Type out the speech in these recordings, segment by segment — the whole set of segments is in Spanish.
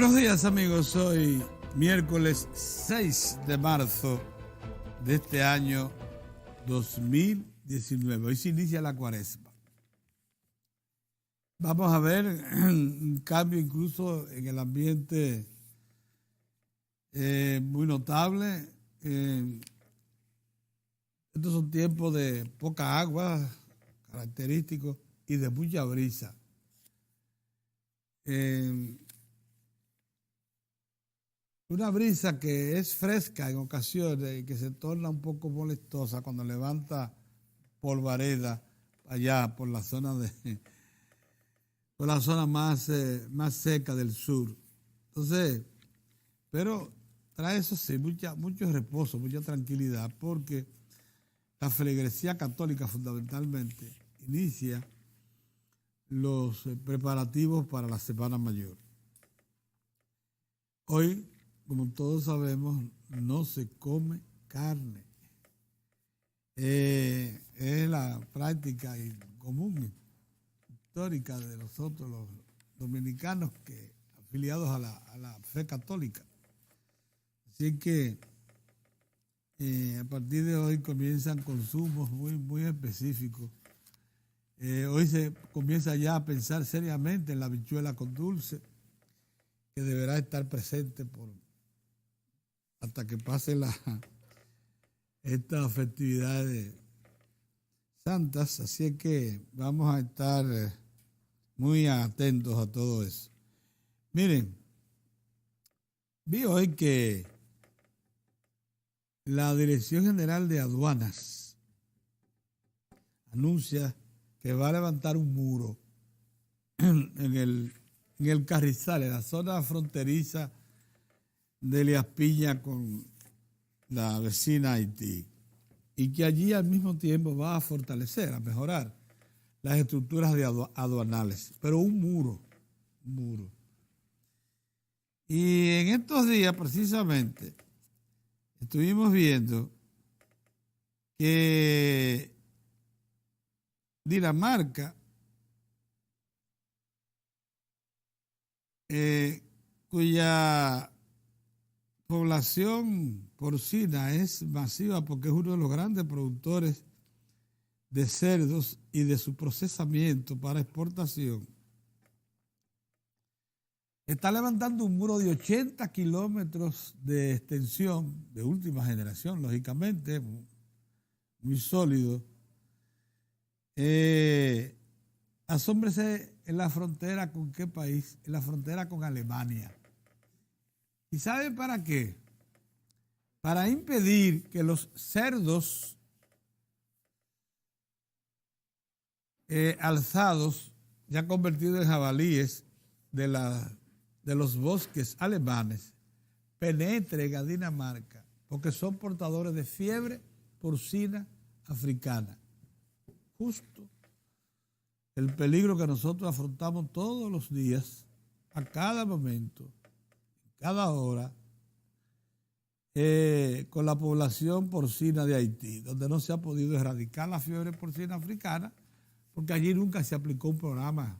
Buenos días amigos, hoy miércoles 6 de marzo de este año 2019. Hoy se inicia la cuaresma. Vamos a ver un cambio incluso en el ambiente muy notable. Estos son tiempos de poca agua, característicos, y de mucha brisa. Una brisa que es fresca en ocasiones y que se torna un poco molestosa cuando levanta polvareda allá por la zona más seca del sur. Entonces, pero trae eso sí, mucho reposo, mucha tranquilidad, porque la feligresía católica fundamentalmente inicia los preparativos para la Semana Mayor. Hoy, como todos sabemos, no se come carne. Es la práctica común, histórica de nosotros los dominicanos afiliados a la fe católica. Así que a partir de hoy comienzan consumos muy específicos. Hoy se comienza ya a pensar seriamente en la habichuela con dulce, que deberá estar presente hasta que pase estas festividades santas. Así es que vamos a estar muy atentos a todo eso. Miren, vi hoy que la Dirección General de Aduanas anuncia que va a levantar un muro en el Carrizal, en la zona fronteriza de Elías Piña con la vecina Haití, y que allí al mismo tiempo va a fortalecer, a mejorar las estructuras aduanales, pero un muro. Y en estos días precisamente estuvimos viendo que Dinamarca, cuya población porcina es masiva porque es uno de los grandes productores de cerdos y de su procesamiento para exportación, está levantando un muro de 80 kilómetros de extensión, de última generación, lógicamente, muy sólido. Asómbrese en la frontera con qué país, en la frontera con Alemania. ¿Y saben para qué? Para impedir que los cerdos alzados, ya convertidos en jabalíes de los bosques alemanes, penetren a Dinamarca, porque son portadores de fiebre porcina africana. Justo el peligro que nosotros afrontamos todos los días, a cada momento, cada hora, con la población porcina de Haití, donde no se ha podido erradicar la fiebre porcina africana, porque allí nunca se aplicó un programa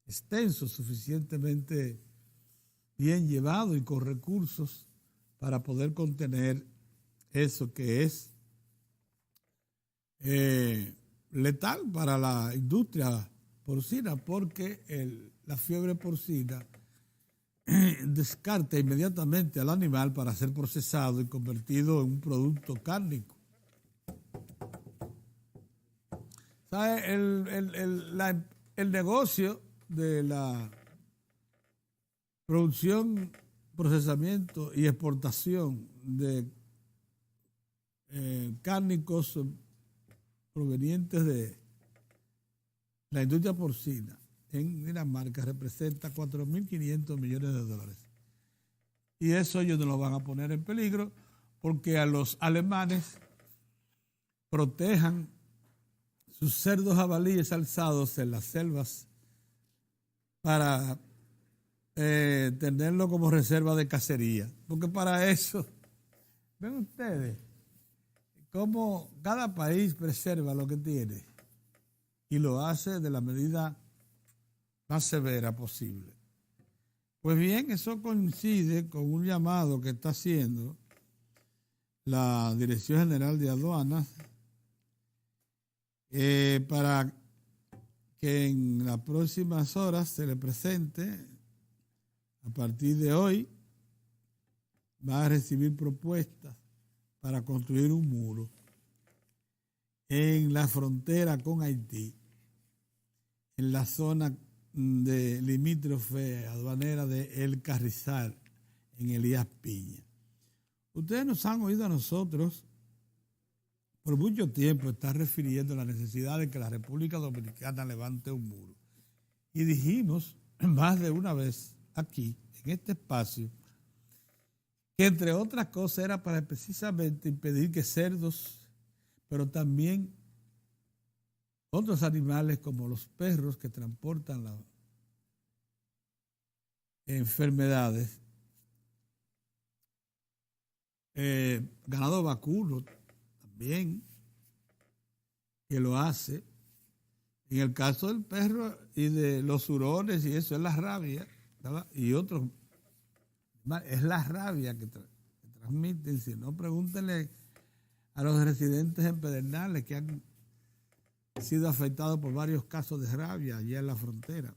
extenso, suficientemente bien llevado y con recursos para poder contener eso que es letal para la industria porcina, porque la fiebre porcina descarta inmediatamente al animal para ser procesado y convertido en un producto cárnico. ¿Sabe? El negocio de la producción, procesamiento y exportación de cárnicos provenientes de la industria porcina en Dinamarca representa 4.500 millones de dólares. Y eso ellos no lo van a poner en peligro porque a los alemanes protejan sus cerdos jabalíes alzados en las selvas para tenerlo como reserva de cacería. Porque para eso, ven ustedes, cómo cada país preserva lo que tiene y lo hace de la medida más severa posible. Pues bien, eso coincide con un llamado que está haciendo la Dirección General de Aduanas para que en las próximas horas se le presente, a partir de hoy, va a recibir propuestas para construir un muro en la frontera con Haití, en la zona de limítrofe aduanera de El Carrizal, en Elías Piña. Ustedes nos han oído a nosotros por mucho tiempo estar refiriendo a la necesidad de que la República Dominicana levante un muro. Y dijimos más de una vez aquí, en este espacio, que entre otras cosas era para precisamente impedir que cerdos, pero también otros animales como los perros que transportan las enfermedades, ganado vacuno también, que lo hace. En el caso del perro y de los hurones y eso es la rabia, ¿verdad? Y otros, es la rabia que transmiten. Si no, pregúntenle a los residentes en Pedernales que han sido afectados por varios casos de rabia allá en la frontera.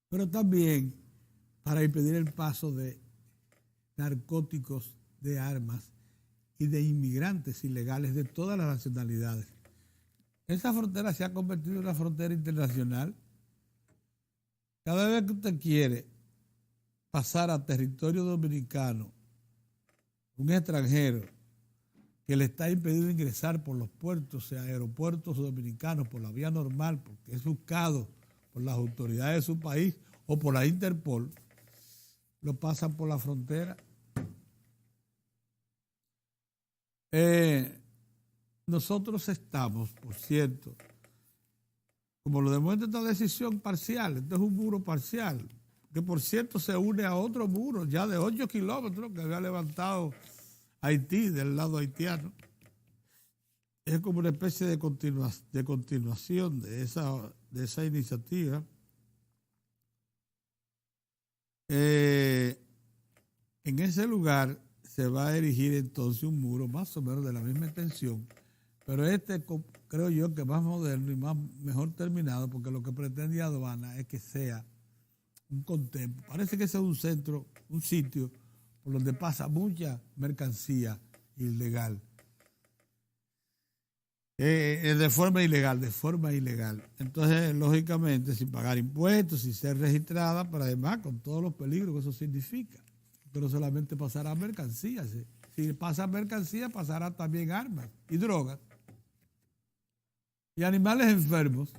Pero también para impedir el paso de narcóticos, de armas y de inmigrantes ilegales de todas las nacionalidades. Esa frontera se ha convertido en una frontera internacional. Cada vez que usted quiere pasar a territorio dominicano, un extranjero que le está impedido ingresar por los puertos, sea aeropuertos dominicanos, por la vía normal, porque es buscado por las autoridades de su país o por la Interpol, lo pasan por la frontera. Nosotros estamos, por cierto, como lo demuestra esta decisión parcial, este es un muro parcial, que por cierto se une a otro muro ya de 8 kilómetros que había levantado Haití del lado haitiano. Es como una especie de continuación de esa iniciativa. En ese lugar se va a erigir entonces un muro más o menos de la misma extensión, pero creo yo que más moderno y mejor terminado, porque lo que pretende aduana es que sea un contemplo. Parece que ese es un centro, un sitio por donde pasa mucha mercancía ilegal. De forma ilegal. Entonces, lógicamente, sin pagar impuestos, sin ser registrada, pero además con todos los peligros que eso significa. Pero solamente pasará mercancías. Si pasa mercancía, pasará también armas y drogas. Y animales enfermos.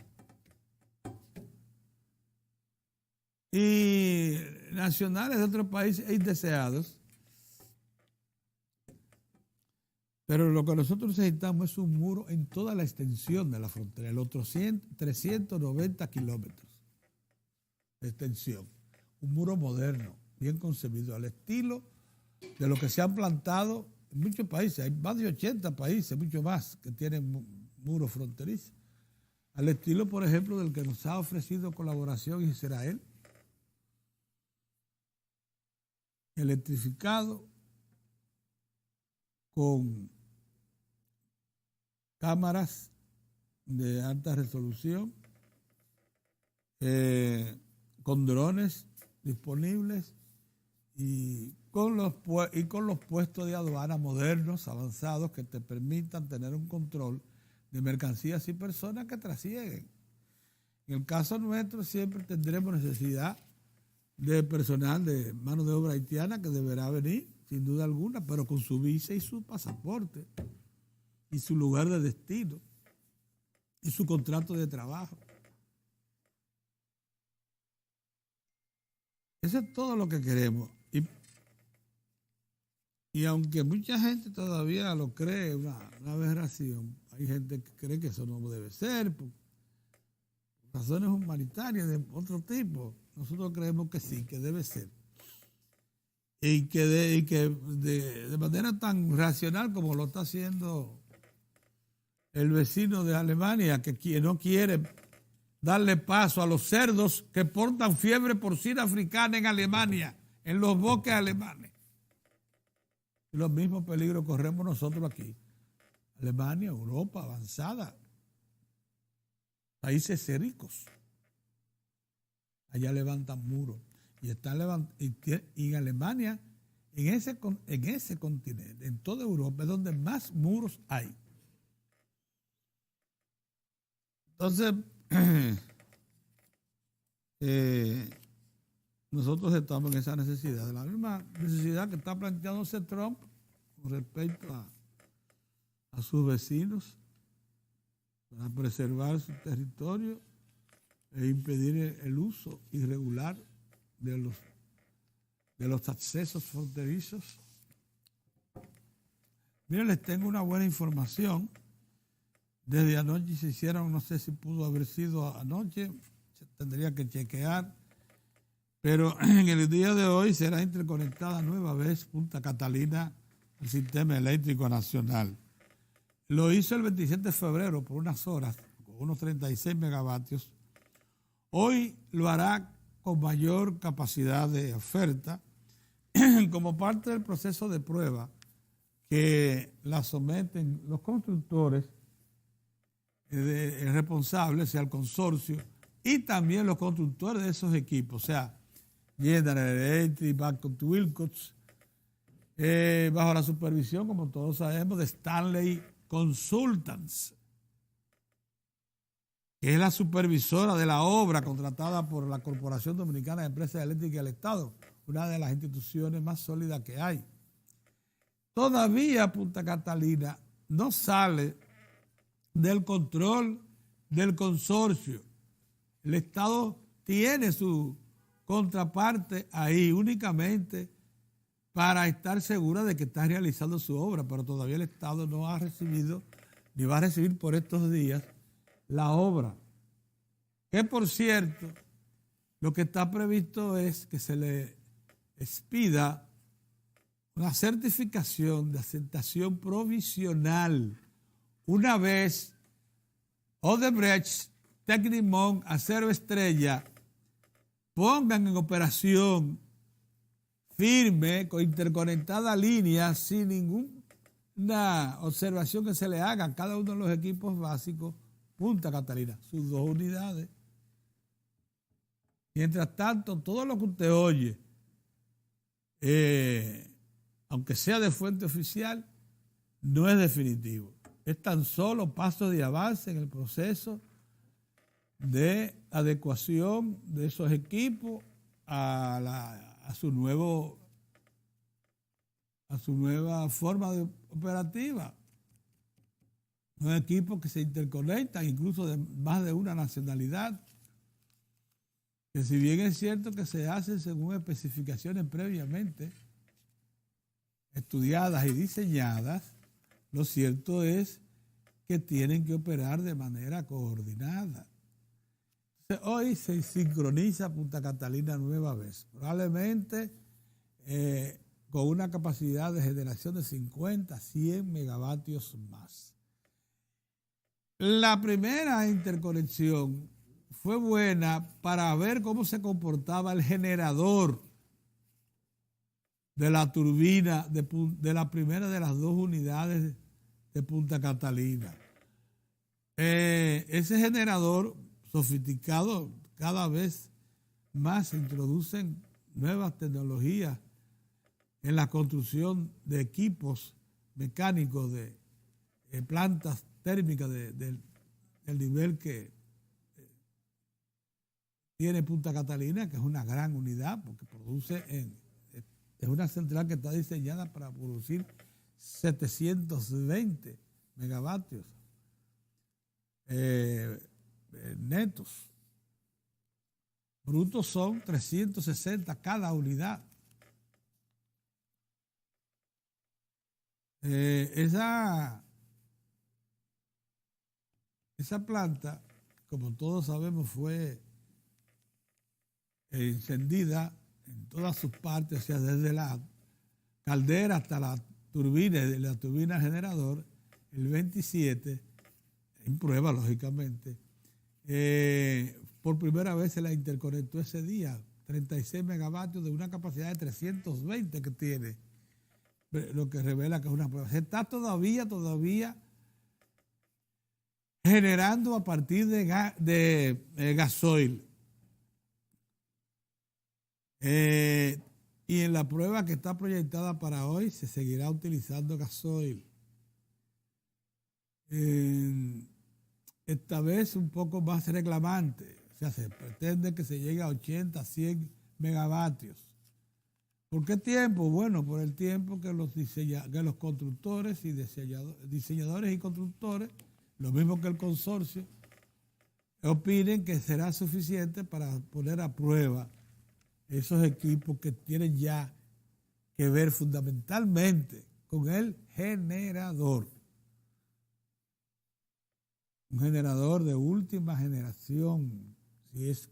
Y nacionales de otros países e indeseados. Pero lo que nosotros necesitamos es un muro en toda la extensión de la frontera, los 390 kilómetros de extensión. Un muro moderno, bien concebido, al estilo de lo que se han plantado en muchos países. Hay más de 80 países, mucho más, que tienen muros fronterizos. Al estilo, por ejemplo, del que nos ha ofrecido colaboración Israel. Electrificado, con cámaras de alta resolución, con drones disponibles y con los puestos de aduana modernos, avanzados, que te permitan tener un control de mercancías y personas que trasieguen. En el caso nuestro siempre tendremos necesidad de personal de mano de obra haitiana que deberá venir, sin duda alguna, pero con su visa y su pasaporte y su lugar de destino y su contrato de trabajo. Eso es todo lo que queremos. Y aunque mucha gente todavía lo cree una aberración, hay gente que cree que eso no debe ser, por razones humanitarias de otro tipo. Nosotros creemos que sí, que debe ser. Y que de manera tan racional como lo está haciendo el vecino de Alemania, que no quiere darle paso a los cerdos que portan fiebre porcina africana en Alemania, en los bosques alemanes. Y los mismos peligros corremos nosotros aquí. Alemania, Europa avanzada, países ricos. Allá levantan muros. Y en Alemania, en ese continente, en toda Europa, es donde más muros hay. Entonces, nosotros estamos en esa necesidad, de la misma necesidad que está planteándose Trump con respecto a sus vecinos para preservar su territorio e impedir el uso irregular de los accesos fronterizos. Miren, les tengo una buena información. Desde anoche se hicieron, no sé si pudo haber sido anoche, se tendría que chequear, pero en el día de hoy será interconectada nueva vez Punta Catalina al sistema eléctrico nacional. Lo hizo el 27 de febrero por unas horas, con unos 36 megavatios. Hoy lo hará con mayor capacidad de oferta como parte del proceso de prueba que la someten los constructores responsables, sea el consorcio, y también los constructores de esos equipos, o sea, General Electric, Babcock Wilcox, bajo la supervisión, como todos sabemos, de Stanley Consultants, que es la supervisora de la obra contratada por la Corporación Dominicana de Empresas Eléctricas del Estado, una de las instituciones más sólidas que hay. Todavía Punta Catalina no sale del control del consorcio. El Estado tiene su contraparte ahí únicamente para estar segura de que está realizando su obra, pero todavía el Estado no ha recibido, ni va a recibir por estos días, la obra. Que por cierto, lo que está previsto es que se le expida una certificación de aceptación provisional una vez Odebrecht, Tecnimont, Acero Estrella pongan en operación firme, con interconectada línea, sin ninguna observación que se le haga a cada uno de los equipos básicos, Punta Catalina, sus 2 unidades. Mientras tanto, todo lo que usted oye, aunque sea de fuente oficial, no es definitivo. Es tan solo paso de avance en el proceso de adecuación de esos equipos a su nueva forma operativa. Unos equipos que se interconectan incluso de más de una nacionalidad, que si bien es cierto que se hacen según especificaciones previamente estudiadas y diseñadas, lo cierto es que tienen que operar de manera coordinada. Entonces, hoy se sincroniza Punta Catalina nueva vez, probablemente con una capacidad de generación de 50 a 100 megavatios más. La primera interconexión fue buena para ver cómo se comportaba el generador de la turbina de la primera de las 2 unidades de Punta Catalina. Ese generador sofisticado, cada vez más se introducen nuevas tecnologías en la construcción de equipos mecánicos de plantas térmicas del nivel que tiene Punta Catalina, que es una gran unidad porque produce es una central que está diseñada para producir 720 megavatios netos. Brutos son 360 cada unidad. Esa planta, como todos sabemos, fue encendida en todas sus partes, o sea, desde la caldera hasta la turbina generador, el 27, en prueba, lógicamente, Por primera vez se la interconectó ese día, 36 megavatios de una capacidad de 320 que tiene, lo que revela que es una prueba. Se está todavía generando a partir de gasoil. Y en la prueba que está proyectada para hoy se seguirá utilizando gasoil. Esta vez un poco más reclamante. O sea, se pretende que se llegue a 80, 100 megavatios. ¿Por qué tiempo? Bueno, por el tiempo que los constructores y diseñadores y constructores, lo mismo que el consorcio, opinen que será suficiente para poner a prueba esos equipos que tienen ya que ver fundamentalmente con el generador. Un generador de última generación, si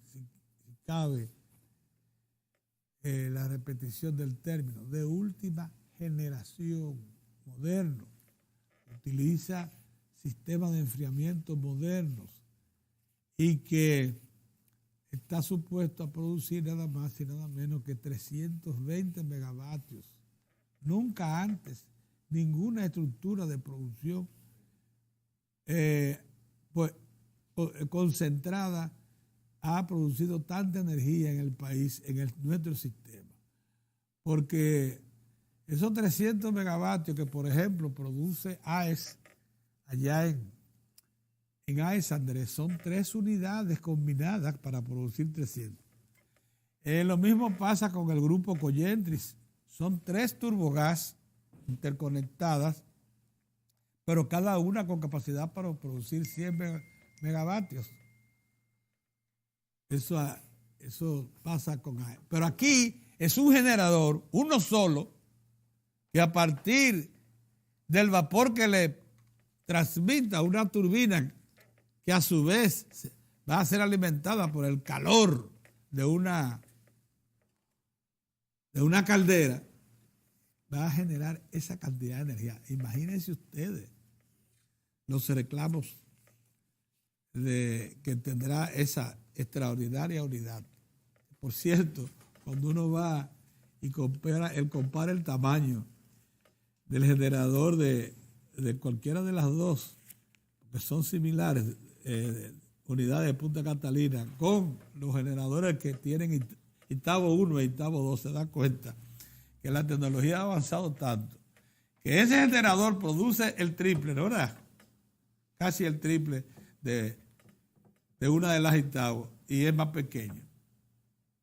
cabe la repetición del término, de última generación, moderno. Utiliza sistemas de enfriamiento modernos y que está supuesto a producir nada más y nada menos que 320 megavatios. Nunca antes ninguna estructura de producción concentrada ha producido tanta energía en el país, en nuestro sistema. Porque esos 300 megavatios que, por ejemplo, produce AES allá en AES, Andrés, son 3 unidades combinadas para producir 300. Lo mismo pasa con el grupo Coyentris. Son 3 turbogás interconectadas, pero cada una con capacidad para producir 100 megavatios. Eso pasa con AES. Pero aquí es un generador, uno solo, que a partir del vapor que le transmita una turbina que a su vez va a ser alimentada por el calor de una caldera, va a generar esa cantidad de energía. Imagínense ustedes los reclamos que tendrá esa extraordinaria unidad. Por cierto, cuando uno va y compara el tamaño del generador de cualquiera de las dos, que son similares, unidades de Punta Catalina, con los generadores que tienen Itabo 1 y Itabo 2, se da cuenta que la tecnología ha avanzado tanto que ese generador produce el triple, ¿no? ¿Verdad? Casi el triple de una de las Itabo, y es más pequeño.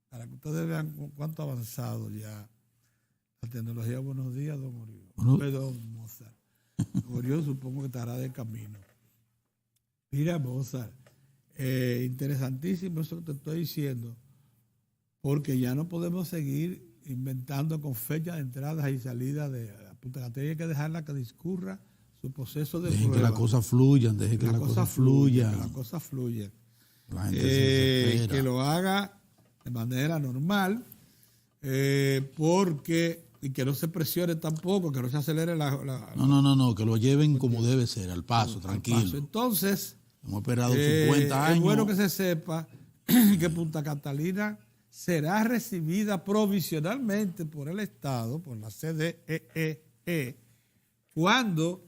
Para que ustedes vean cuánto ha avanzado ya la tecnología. Buenos días, don Oriol. Perdón, Mozart. Oriol supongo que estará de camino. Mira, Mozart, interesantísimo eso que te estoy diciendo, porque ya no podemos seguir inventando con fechas de entradas y salidas de la Punta Catalina. Hay que dejarla que discurra su proceso de dejen prueba. Que las cosas fluyan, dejen que las cosas fluyan. Que las cosas fluyan. La gente se espera. Que lo haga de manera normal, y que no se presione tampoco, que no se acelere No, que lo lleven como debe ser, al paso, tranquilo. Paso. Entonces, hemos esperado 50 años. Es bueno que se sepa que Punta Catalina será recibida provisionalmente por el Estado, por la CDEE, cuando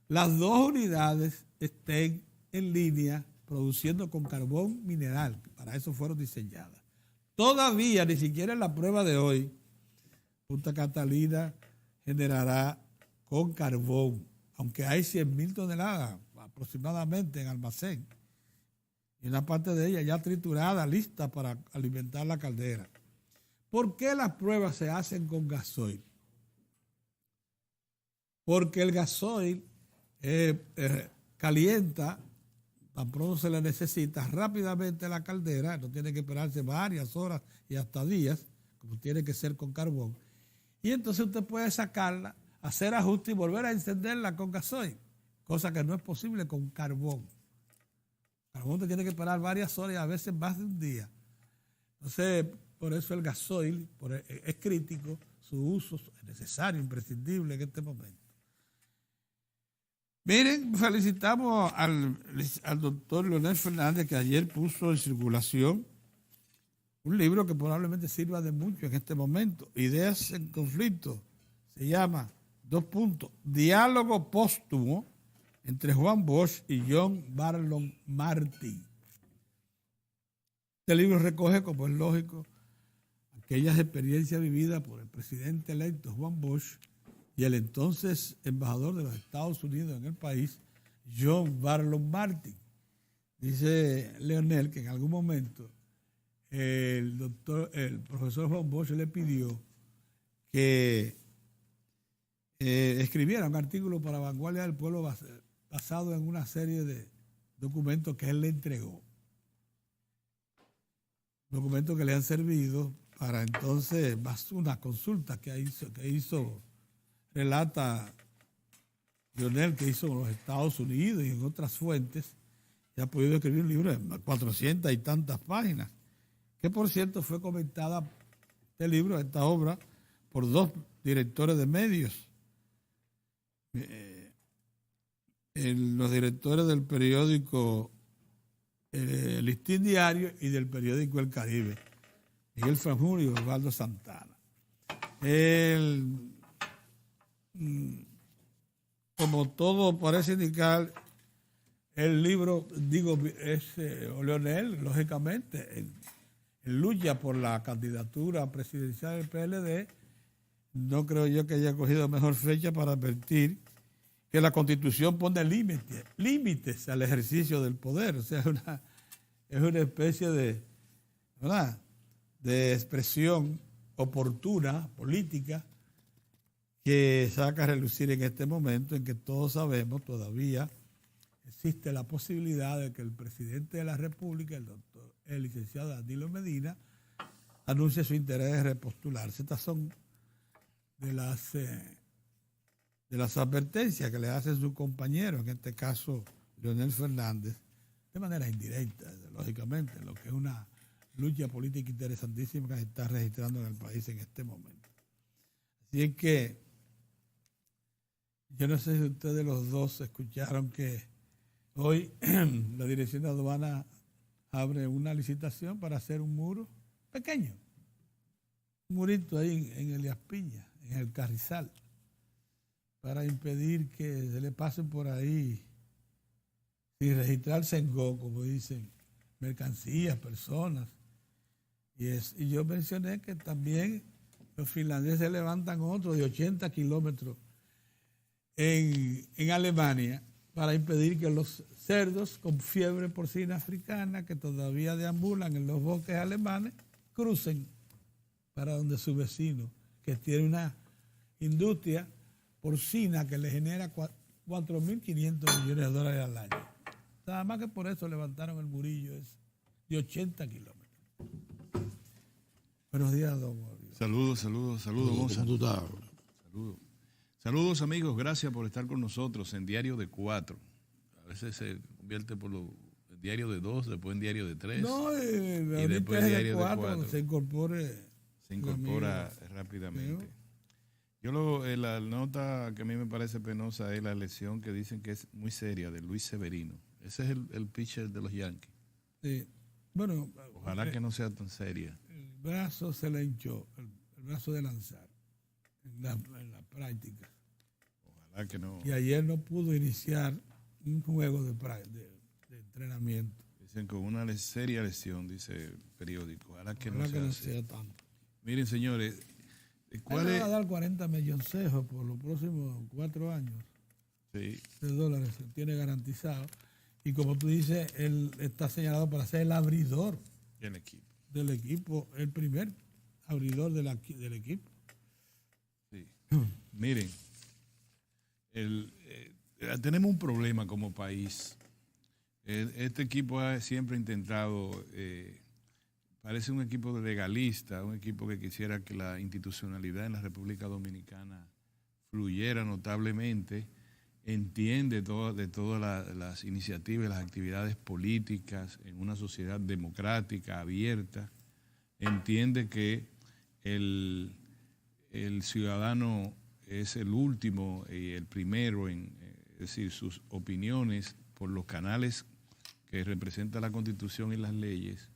las 2 unidades estén en línea produciendo con carbón mineral. Para eso fueron diseñadas. Todavía, ni siquiera en la prueba de hoy, Punta Catalina generará con carbón, aunque hay 100.000 toneladas aproximadamente en almacén. Y una parte de ella ya triturada, lista para alimentar la caldera. ¿Por qué las pruebas se hacen con gasoil? Porque el gasoil calienta, tan pronto se le necesita, rápidamente la caldera, no tiene que esperarse varias horas y hasta días, como tiene que ser con carbón. Y entonces usted puede sacarla, hacer ajustes y volver a encenderla con gasoil, cosa que no es posible con carbón. Carbón te tiene que esperar varias horas y a veces más de un día. Entonces, por eso el gasoil es crítico, su uso es necesario, imprescindible en este momento. Miren, felicitamos al doctor Leonel Fernández, que ayer puso en circulación un libro que probablemente sirva de mucho en este momento. Ideas en conflicto. Se llama, Diálogo póstumo entre Juan Bosch y John Barlow Martí. Este libro recoge, como es lógico, aquellas experiencias vividas por el presidente electo Juan Bosch y el entonces embajador de los Estados Unidos en el país, John Barlow Martí. Dice Leonel que en algún momento el profesor Juan Bosch le pidió que escribiera un artículo para Vanguardia del Pueblo basado en una serie de documentos que él le entregó. Documentos que le han servido para entonces, más una consulta que hizo, relata Leonel, que hizo en los Estados Unidos y en otras fuentes, y ha podido escribir un libro de 400 y tantas páginas, que por cierto fue comentada, este libro, esta obra, por 2 directores de medios. Los directores del periódico El Listín Diario y del periódico El Caribe, Miguel Franjul y Osvaldo Santana. Como todo parece indicar, el libro, es Leonel, lógicamente, él lucha por la candidatura presidencial del PLD. No creo yo que haya cogido mejor fecha para advertir que la Constitución pone límites al ejercicio del poder. O sea, es una especie de, ¿verdad?, de expresión oportuna, política, que saca a relucir en este momento en que todos sabemos todavía existe la posibilidad de que el presidente de la República, el licenciado Danilo Medina, anuncie su interés de repostularse. Estas son de las advertencias que le hacen sus compañeros, en este caso Leonel Fernández, de manera indirecta, lógicamente, lo que es una lucha política interesantísima que se está registrando en el país en este momento. Así es que yo no sé si ustedes los dos escucharon que hoy la Dirección de Aduana abre una licitación para hacer un muro pequeño, un murito ahí en Elías Piña, en el Carrizal, para impedir que se le pasen por ahí sin registrarse en Go, como dicen, mercancías, personas. Y yo mencioné que también los finlandeses levantan otro de 80 kilómetros en Alemania para impedir que los cerdos con fiebre porcina africana que todavía deambulan en los bosques alemanes crucen para donde su vecino, que tiene una industria porcina que le genera 4.500 millones de dólares al año. Nada más que por eso levantaron el murillo ese de 80 kilómetros. Buenos días, don Mario. Saludos, Gonzalo. ¿Cómo tú estás? Saludos, amigos. Gracias por estar con nosotros en Diario de 4. A veces se convierte por el Diario de 2, después en Diario de 3. No, y después Diario de 4. Se incorpora rápidamente. Yo la nota que a mí me parece penosa es la elección que dicen que es muy seria de Luis Severino. Ese es el pitcher de los Yankees. Sí. Bueno, ojalá que no sea tan seria. El brazo se le hinchó, el brazo de lanzar en la práctica. Ojalá que no. Y ayer no pudo iniciar un juego de entrenamiento. Dicen con una seria lesión, dice el periódico. Ojalá que Ojalá no sea tanto. Miren, señores, ¿cuál es? Va a dar 40 milloncejos por los próximos 4 años. Sí. De dólares se tiene garantizado. Y como tú dices, él está señalado para ser el abridor del equipo, el primer abridor del equipo. Sí. Miren, tenemos un problema como país. Este equipo ha siempre intentado, parece un equipo legalista, un equipo que quisiera que la institucionalidad en la República Dominicana fluyera notablemente, entiende de todas las iniciativas y las actividades políticas en una sociedad democrática, abierta, entiende que el ciudadano es el último y el primero en decir, sus opiniones por los canales que representa la Constitución y las leyes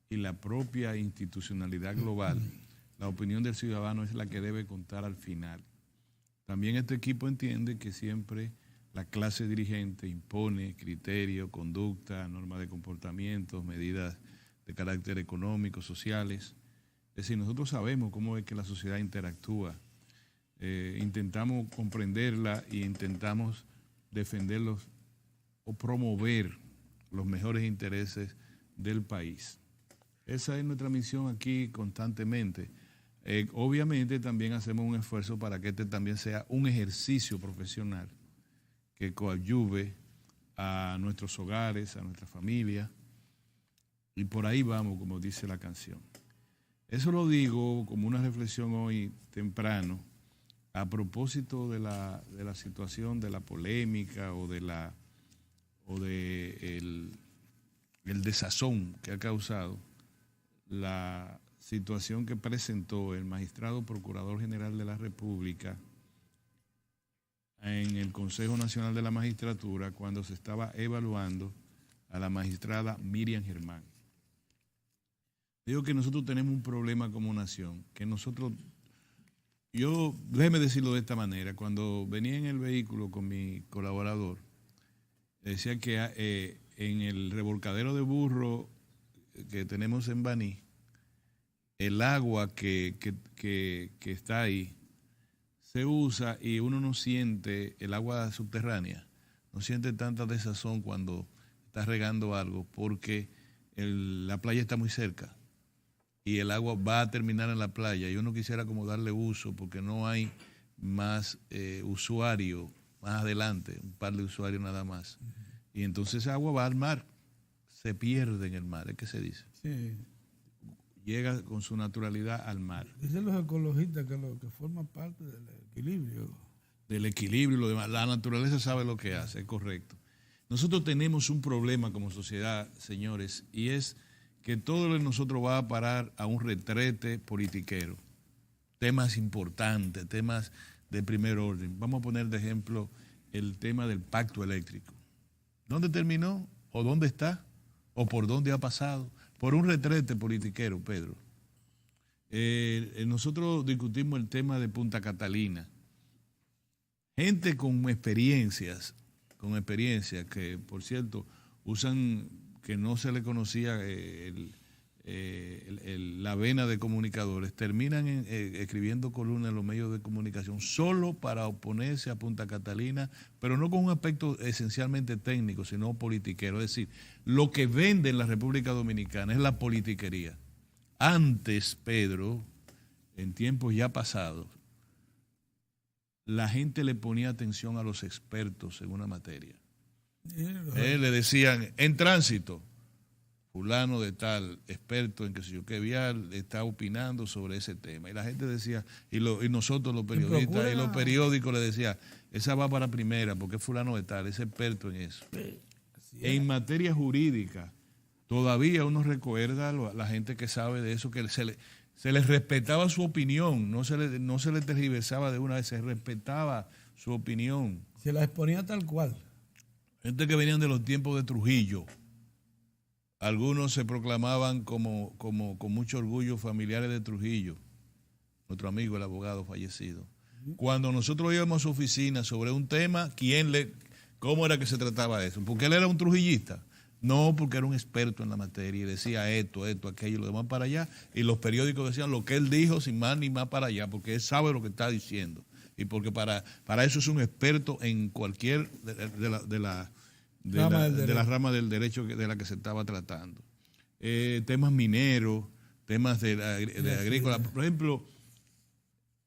y la propia institucionalidad global, la opinión del ciudadano es la que debe contar al final. También este equipo entiende que siempre la clase dirigente impone criterio, conducta, normas de comportamiento, medidas de carácter económico, sociales. Es decir, nosotros sabemos cómo es que la sociedad interactúa. Intentamos comprenderla e intentamos defenderlos o promover los mejores intereses del país. Esa es nuestra misión aquí constantemente. Obviamente también hacemos un esfuerzo para que este también sea un ejercicio profesional que coadyuve a nuestros hogares, a nuestra familia, y por ahí vamos, como dice la canción. Eso lo digo como una reflexión hoy temprano, a propósito de la situación, de la polémica o de el desazón que ha causado la situación que presentó el magistrado Procurador General de la República en el Consejo Nacional de la Magistratura cuando se estaba evaluando a la magistrada Miriam Germán. Digo que nosotros tenemos un problema como nación, que nosotros, déjeme decirlo de esta manera, cuando venía en el vehículo con mi colaborador, decía que en el revolcadero de burro que tenemos en Baní, el agua que está ahí se usa y uno no siente, el agua subterránea, no siente tanta desazón cuando está regando algo porque la playa está muy cerca y el agua va a terminar en la playa y uno quisiera como darle uso porque no hay más usuario más adelante, un par de usuarios nada más. Y entonces esa agua va al mar, se pierde en el mar, ¿es que se dice? Sí. Llega con su naturalidad al mar. Dicen los ecologistas que lo que forma parte del equilibrio. Del equilibrio y lo demás. La naturaleza sabe lo que hace, es correcto. Nosotros tenemos un problema como sociedad, señores, y es que todo de nosotros va a parar a un retrete politiquero. Temas importantes, temas de primer orden. Vamos a poner de ejemplo el tema del pacto eléctrico. ¿Dónde terminó? ¿O dónde está? ¿O por dónde ha pasado? Por un retrete politiquero, Pedro. Nosotros discutimos el tema de Punta Catalina. Gente con experiencias que, por cierto, usan que no se le conocía la vena de comunicadores, terminan escribiendo columnas en los medios de comunicación solo para oponerse a Punta Catalina, pero no con un aspecto esencialmente técnico, sino politiquero. Es decir, lo que vende en la República Dominicana es la politiquería. Antes, Pedro, en tiempos ya pasados, la gente le ponía atención a los expertos en una materia. Le decían, en tránsito, fulano de tal, experto en qué sé yo qué vial, está opinando sobre ese tema. Y la gente decía, y nosotros los periodistas y los periódicos le decían, esa va para primera, porque es fulano de tal, es experto en eso. En materia jurídica, todavía uno recuerda a la gente que sabe de eso, que se les respetaba su opinión, no se le tergiversaba de una vez, se respetaba su opinión. Se la exponía tal cual. Gente que venían de los tiempos de Trujillo. Algunos se proclamaban con mucho orgullo familiares de Trujillo, nuestro amigo el abogado fallecido. Cuando nosotros íbamos a su oficina sobre un tema, ¿cómo era que se trataba eso? ¿Porque él era un trujillista? No, porque era un experto en la materia y decía esto, aquello y lo demás para allá. Y los periódicos decían lo que él dijo sin más ni más para allá, porque él sabe lo que está diciendo. Y porque para eso es un experto en cualquier de la rama del derecho de la que se estaba tratando. Temas mineros, temas de agrícola. Por ejemplo,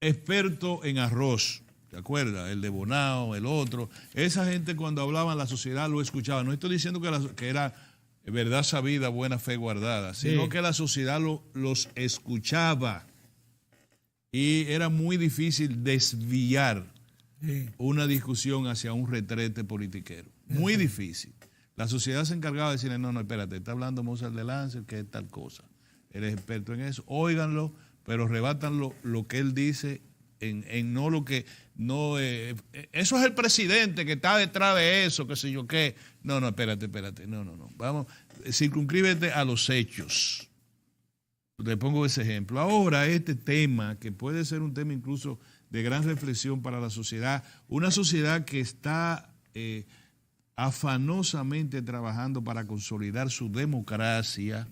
experto en arroz, ¿te acuerdas? El de Bonao, el otro. Esa gente cuando hablaban la sociedad lo escuchaba. No estoy diciendo que era verdad sabida, buena fe guardada, sino que la sociedad los escuchaba. Y era muy difícil desviar una discusión hacia un retrete politiquero. Muy difícil. La sociedad se encargaba de decirle, no, espérate, está hablando Mozart de Lancer, que es tal cosa. Eres experto en eso. Óiganlo, pero rebatan lo que él dice, en no lo que... no eso es el presidente que está detrás de eso, qué sé yo qué. No, espérate. No. Vamos, circunscríbete a los hechos. Te pongo ese ejemplo. Ahora, este tema, que puede ser un tema incluso de gran reflexión para la sociedad, una sociedad que está afanosamente trabajando para consolidar su democracia,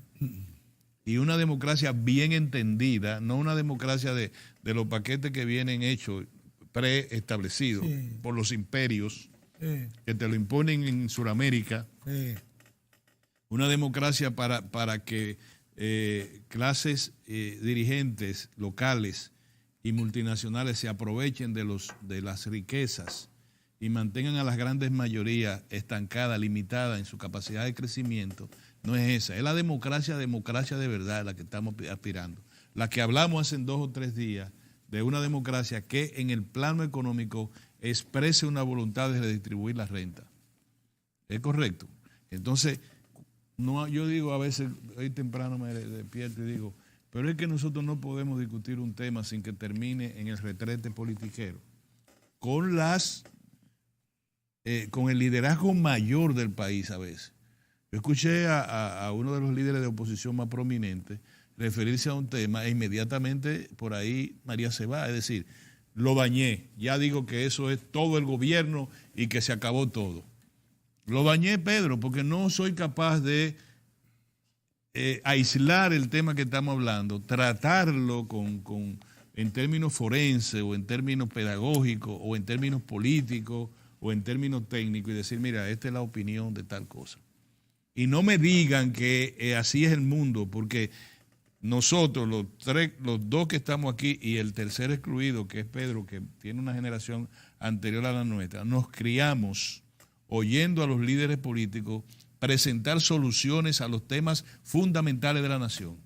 y una democracia bien entendida, no una democracia de los paquetes que vienen hechos, preestablecidos por los imperios, que te lo imponen en Sudamérica. Una democracia para que clases dirigentes locales y multinacionales se aprovechen de las riquezas y mantengan a las grandes mayorías estancadas, limitadas en su capacidad de crecimiento. No es esa, es la democracia de verdad la que estamos aspirando. La que hablamos hace 2 o 3 días de una democracia que en el plano económico exprese una voluntad de redistribuir la renta. ¿Es correcto? Entonces, no, yo digo a veces, hoy temprano me despierto y digo, pero es que nosotros no podemos discutir un tema sin que termine en el retrete politiquero. Con el liderazgo mayor del país a veces. Yo escuché a uno de los líderes de oposición más prominentes referirse a un tema e inmediatamente por ahí María se va. Es decir, lo dañé. Ya digo que eso es todo el gobierno y que se acabó todo. Lo dañé, Pedro, porque no soy capaz de aislar el tema que estamos hablando, tratarlo en términos forenses o en términos pedagógicos o en términos políticos o en términos técnicos y decir, mira, esta es la opinión de tal cosa. Y no me digan que así es el mundo, porque nosotros, los 2 que estamos aquí y el tercer excluido, que es Pedro, que tiene una generación anterior a la nuestra, nos criamos oyendo a los líderes políticos presentar soluciones a los temas fundamentales de la nación.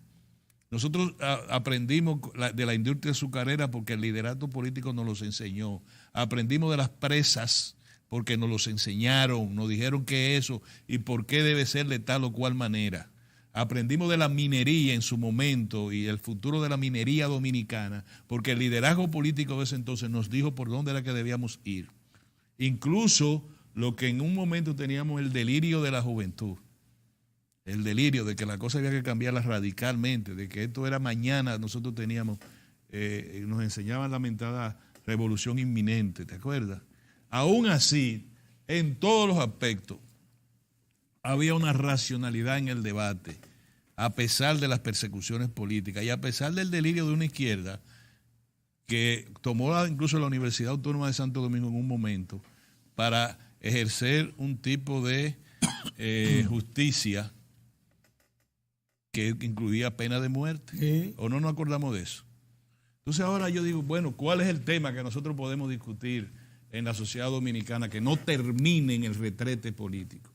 Nosotros aprendimos de la industria azucarera porque el liderato político nos los enseñó. Aprendimos de las presas porque nos los enseñaron, nos dijeron qué es eso y por qué debe ser de tal o cual manera. Aprendimos de la minería en su momento y el futuro de la minería dominicana, porque el liderazgo político de ese entonces nos dijo por dónde era que debíamos ir. Incluso lo que en un momento teníamos el delirio de la juventud, el delirio de que la cosa había que cambiarla radicalmente, de que esto era mañana, nosotros teníamos, nos enseñaban la lamentada revolución inminente, ¿te acuerdas? Aún así, en todos los aspectos, había una racionalidad en el debate, a pesar de las persecuciones políticas y a pesar del delirio de una izquierda que tomó incluso la Universidad Autónoma de Santo Domingo en un momento para ejercer un tipo de justicia que incluía pena de muerte. ¿Sí? ¿O no nos acordamos de eso? Entonces ahora yo digo, bueno, ¿cuál es el tema que nosotros podemos discutir en la sociedad dominicana que no termine en el retrete político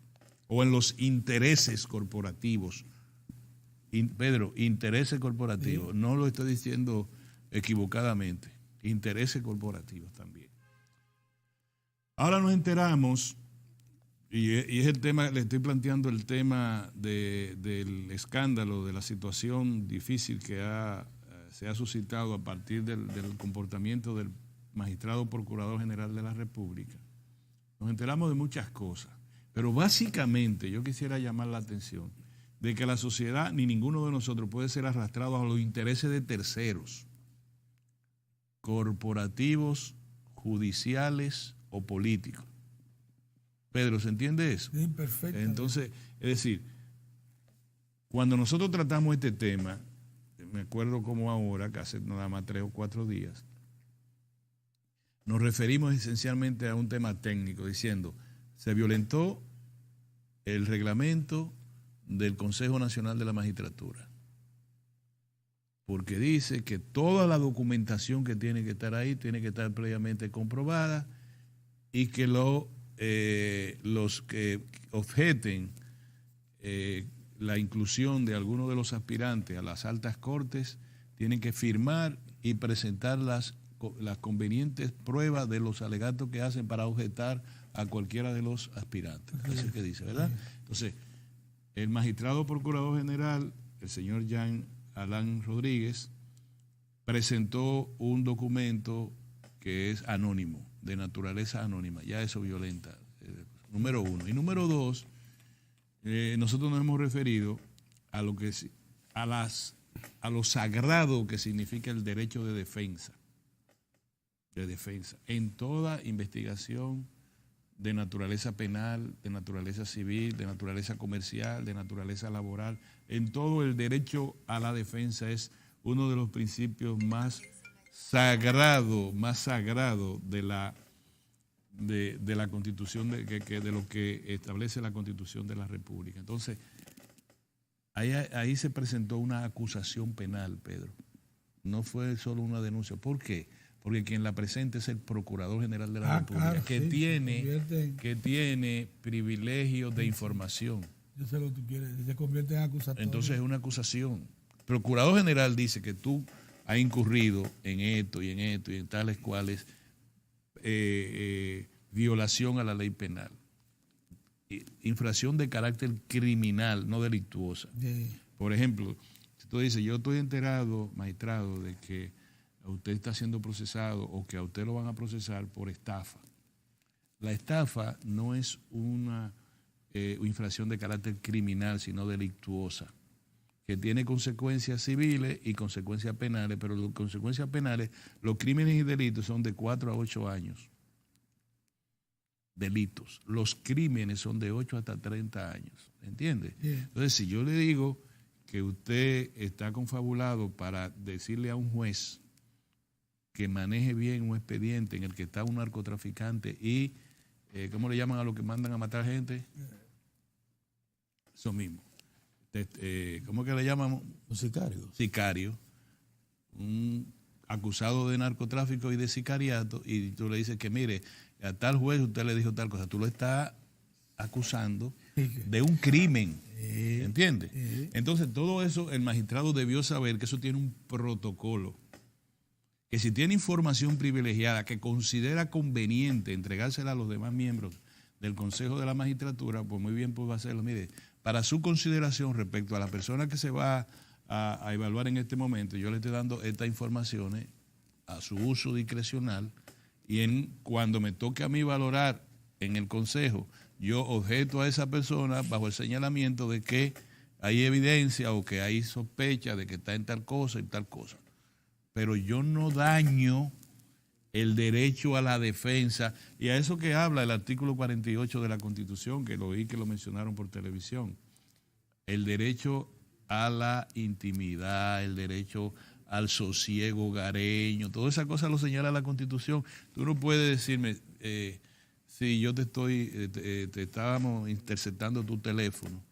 o en los intereses corporativos? Pedro, intereses corporativos, sí. No lo estoy diciendo equivocadamente, intereses corporativos también. Ahora nos enteramos, y es el tema, le estoy planteando el tema del escándalo, de la situación difícil que se ha suscitado a partir del comportamiento del magistrado procurador general de la República. Nos enteramos de muchas cosas, pero básicamente yo quisiera llamar la atención de que la sociedad ni ninguno de nosotros puede ser arrastrado a los intereses de terceros, corporativos, judiciales o políticos. Pedro, ¿se entiende eso? Sí, perfecto. Entonces, es decir, cuando nosotros tratamos este tema, me acuerdo como ahora, que hace nada más 3 o 4 días, nos referimos esencialmente a un tema técnico, diciendo, se violentó el reglamento del Consejo Nacional de la Magistratura, porque dice que toda la documentación que tiene que estar ahí tiene que estar previamente comprobada y que los que objeten la inclusión de alguno de los aspirantes a las altas cortes tienen que firmar y presentar las convenientes pruebas de los alegatos que hacen para objetar a cualquiera de los aspirantes. Así es que dice, ¿verdad? Entonces, el magistrado procurador general, el señor Jean Alain Rodríguez, presentó un documento que es anónimo, de naturaleza anónima. Ya eso violenta, número uno. Y número dos, nosotros nos hemos referido a lo sagrado que significa el derecho de defensa. En toda investigación de naturaleza penal, de naturaleza civil, de naturaleza comercial, de naturaleza laboral, en todo el derecho a la defensa es uno de los principios más sagrados de la Constitución, de lo que establece la Constitución de la República. Entonces, ahí se presentó una acusación penal, Pedro. No fue solo una denuncia. ¿Por qué? Porque quien la presenta es el Procurador General de la República, claro, que tiene privilegios de información. Yo sé lo que tú quieres, se convierte en acusatorio. Entonces es una acusación. El Procurador General dice que tú has incurrido en esto y en esto y en tales cuales violación a la ley penal. Infracción de carácter criminal, no delictuosa. Sí. Por ejemplo, si tú dices, yo estoy enterado, magistrado, de que usted está siendo procesado o que a usted lo van a procesar por estafa. La estafa no es una infracción de carácter criminal, sino delictuosa, que tiene consecuencias civiles y consecuencias penales, pero las consecuencias penales, los crímenes y delitos son de 4 a 8 años. Delitos. Los crímenes son de 8 hasta 30 años. ¿Entiende? Yeah. Entonces, si yo le digo que usted está confabulado para decirle a un juez que maneje bien un expediente en el que está un narcotraficante y, ¿cómo le llaman a los que mandan a matar gente? Eso mismo. ¿Cómo que le llaman? Los sicarios. Sicario. Un acusado de narcotráfico y de sicariato, y tú le dices que, mire, a tal juez usted le dijo tal cosa. Tú lo estás acusando de un crimen. ¿Entiendes? Entonces, todo eso, el magistrado debió saber que eso tiene un protocolo. Que si tiene información privilegiada que considera conveniente entregársela a los demás miembros del Consejo de la Magistratura, pues muy bien puede hacerlo. Mire, para su consideración respecto a la persona que se va a evaluar en este momento, yo le estoy dando estas informaciones a su uso discrecional y cuando me toque a mí valorar en el Consejo, yo objeto a esa persona bajo el señalamiento de que hay evidencia o que hay sospecha de que está en tal cosa y tal cosa. Pero yo no daño el derecho a la defensa, y a eso que habla el artículo 48 de la Constitución, que lo oí que lo mencionaron por televisión, el derecho a la intimidad, el derecho al sosiego hogareño, todas esas cosas lo señala la Constitución. Tú no puedes decirme, si yo te estábamos interceptando tu teléfono,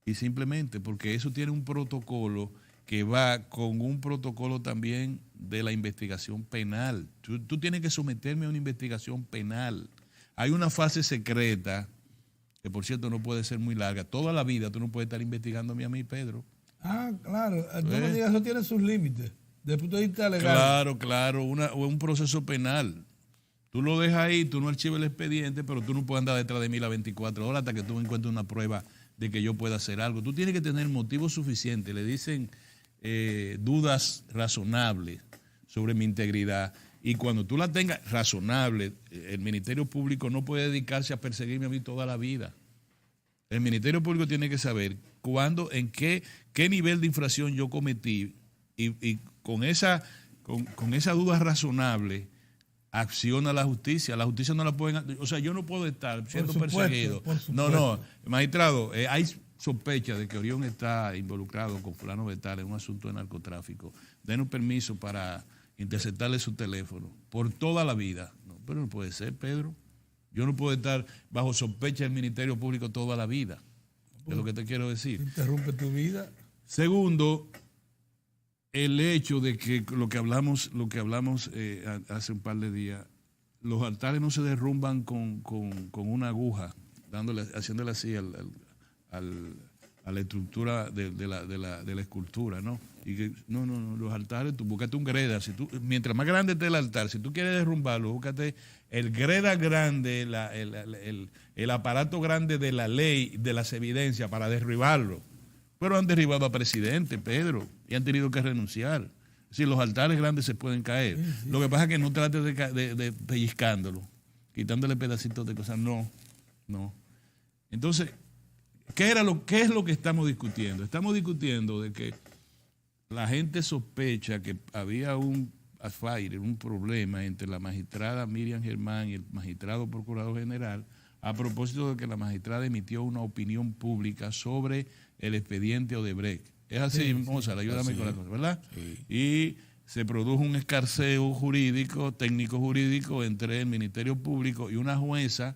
y simplemente porque eso tiene un protocolo que va con un protocolo también de la investigación penal. Tú tienes que someterme a una investigación penal. Hay una fase secreta, que por cierto no puede ser muy larga. Toda la vida tú no puedes estar investigándome a mí, Pedro. Ah, claro. Tú me digas, eso tiene sus límites. Desde el punto de vista legal. Claro. Un proceso penal. Tú lo dejas ahí, tú no archivas el expediente, pero tú no puedes andar detrás de mí las 24 horas hasta que tú encuentres una prueba de que yo pueda hacer algo. Tú tienes que tener motivos suficientes. Le dicen dudas razonables sobre mi integridad, y cuando tú la tengas razonable, el Ministerio Público no puede dedicarse a perseguirme a mí toda la vida. El Ministerio Público tiene que saber cuándo, en qué nivel de infracción yo cometí, y con esa duda razonable acciona la justicia. La justicia no la pueden, o sea, yo no puedo estar siendo perseguido. No, magistrado, hay sospecha de que Orión está involucrado con fulano de tal en un asunto de narcotráfico. Denos permiso para interceptarle su teléfono por toda la vida. No, pero no puede ser, Pedro. Yo no puedo estar bajo sospecha del Ministerio Público toda la vida. Es lo que te quiero decir. Interrumpe tu vida. Segundo, el hecho de que lo que hablamos hace un par de días, los altares no se derrumban con una aguja, haciéndole así a la estructura de la escultura, ¿no? Y que, no, los altares, tú búscate un greda. Mientras más grande esté el altar, si tú quieres derrumbarlo, búscate el greda grande, el aparato grande de la ley, de las evidencias para derribarlo. Pero han derribado a presidente, Pedro, y han tenido que renunciar. decir, los altares grandes se pueden caer. Sí, sí. Lo que pasa es que no trates de pellizcándolo, quitándole pedacitos de cosas. No. Entonces, ¿qué es lo que estamos discutiendo? Estamos discutiendo de que la gente sospecha que había un problema entre la magistrada Miriam Germán y el magistrado procurador general a propósito de que la magistrada emitió una opinión pública sobre el expediente Odebrecht. Es así, Mozart, ayúdame con la cosa, ¿verdad? Sí. Y se produjo un escarceo jurídico, técnico jurídico, entre el Ministerio Público y una jueza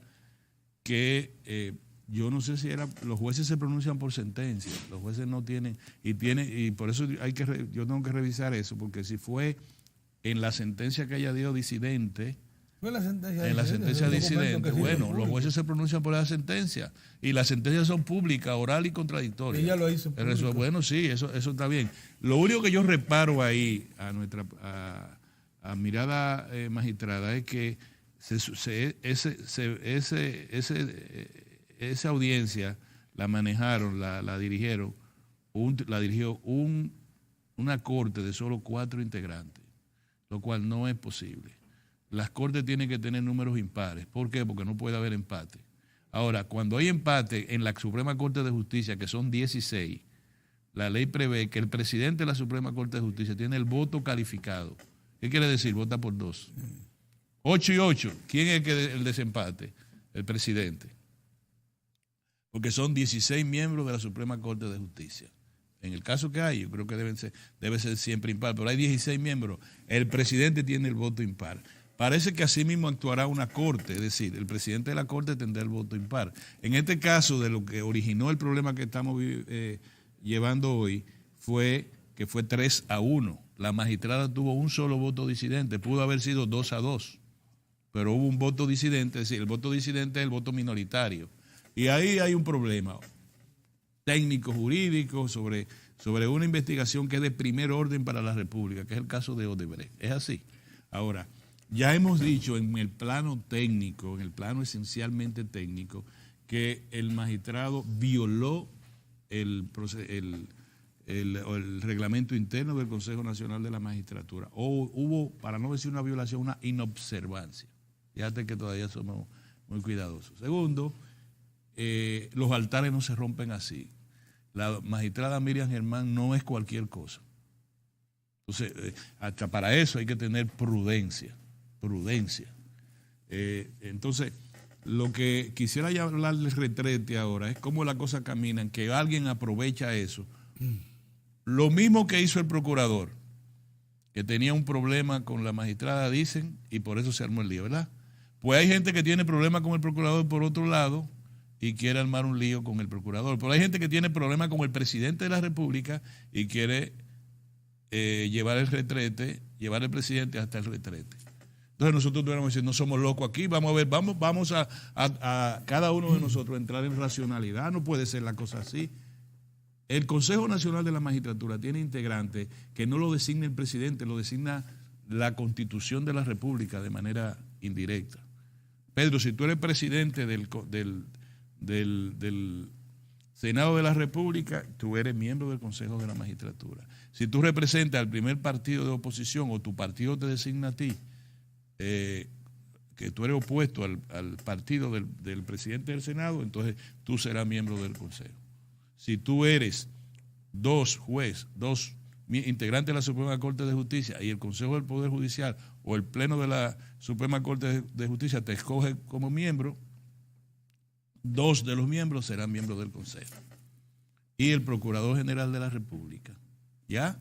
que yo no sé si los jueces se pronuncian por sentencia, los jueces no tienen, y por eso yo tengo que revisar eso, porque si fue en la sentencia que ella dio disidente, ¿fue la sentencia en la sentencia disidente, bueno, los jueces se pronuncian por esa sentencia, y las sentencias son públicas, oral y contradictorias. Ella lo hizo público. Bueno, sí, eso está bien. Lo único que yo reparo ahí a mirada magistrada es que esa audiencia la manejaron, la dirigió una corte de solo 4 integrantes, lo cual no es posible. Las cortes tienen que tener números impares. ¿Por qué? Porque no puede haber empate. Ahora, cuando hay empate en la Suprema Corte de Justicia, que son 16, la ley prevé que el presidente de la Suprema Corte de Justicia tiene el voto calificado. ¿Qué quiere decir? Vota por 2. 8 y 8. ¿Quién es el desempate? El presidente. Porque son 16 miembros de la Suprema Corte de Justicia. En el caso que hay, yo creo que debe ser siempre impar, pero hay 16 miembros. El presidente tiene el voto impar. Parece que así mismo actuará una corte, es decir, el presidente de la corte tendrá el voto impar. En este caso, de lo que originó el problema que estamos llevando hoy, fue 3-1. La magistrada tuvo un solo voto disidente, pudo haber sido 2-2, pero hubo un voto disidente, es decir, el voto disidente es el voto minoritario. Y ahí hay un problema técnico, jurídico, sobre una investigación que es de primer orden para la República, que es el caso de Odebrecht. Es así. Ahora, ya hemos dicho en el plano técnico, en el plano esencialmente técnico, que el magistrado violó el reglamento interno del Consejo Nacional de la Magistratura. O hubo, para no decir una violación, una inobservancia. Fíjate que todavía somos muy cuidadosos. Segundo, los altares no se rompen así. La magistrada Miriam Germán no es cualquier cosa. Entonces, hasta para eso hay que tener prudencia. Entonces, lo que quisiera ya hablarles retrete ahora es cómo las cosas caminan, que alguien aprovecha eso. Lo mismo que hizo el procurador, que tenía un problema con la magistrada, dicen, y por eso se armó el lío, ¿verdad? Pues hay gente que tiene problemas con el procurador por otro lado y quiere armar un lío con el procurador. Pero hay gente que tiene problemas con el presidente de la República y quiere llevar el presidente hasta el retrete. Entonces nosotros debemos decir, no somos locos aquí, vamos a ver, vamos a cada uno de nosotros entrar en racionalidad, no puede ser la cosa así. El Consejo Nacional de la Magistratura tiene integrantes que no lo designa el presidente, lo designa la Constitución de la República de manera indirecta. Pedro, si tú eres presidente del Senado de la República, tú eres miembro del Consejo de la Magistratura. Si tú representas al primer partido de oposición o tu partido te designa a ti, que tú eres opuesto al partido del presidente del Senado, entonces tú serás miembro del Consejo. Si tú eres dos integrantes de la Suprema Corte de Justicia y el Consejo del Poder Judicial o el Pleno de la Suprema Corte de Justicia te escoge como miembro, 2 de los miembros serán miembros del Consejo. Y el Procurador General de la República. ¿Ya?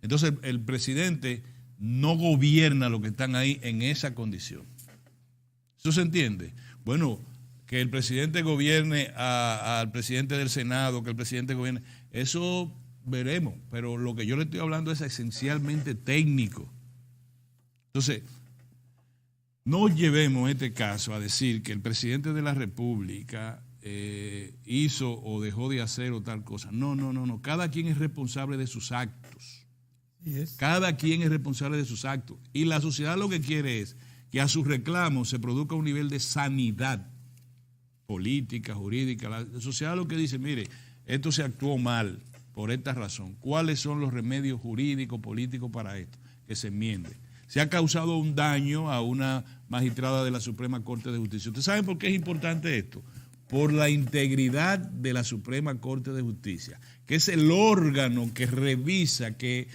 Entonces el presidente no gobierna lo que están ahí en esa condición. ¿Eso se entiende? Bueno, que el presidente gobierne al presidente del Senado, que el presidente gobierne, eso veremos, pero lo que yo le estoy hablando es esencialmente técnico. Entonces, no llevemos este caso a decir que el presidente de la República hizo o dejó de hacer o tal cosa. No. Cada quien es responsable de sus actos. Yes. Cada quien es responsable de sus actos. Y la sociedad lo que quiere es que a sus reclamos se produzca un nivel de sanidad política, jurídica. La sociedad lo que dice, mire, esto se actuó mal por esta razón. ¿Cuáles son los remedios jurídicos, políticos para esto? Que se enmiende. Se ha causado un daño a una magistrada de la Suprema Corte de Justicia. ¿Ustedes saben por qué es importante esto? Por la integridad de la Suprema Corte de Justicia, que es el órgano que revisa, que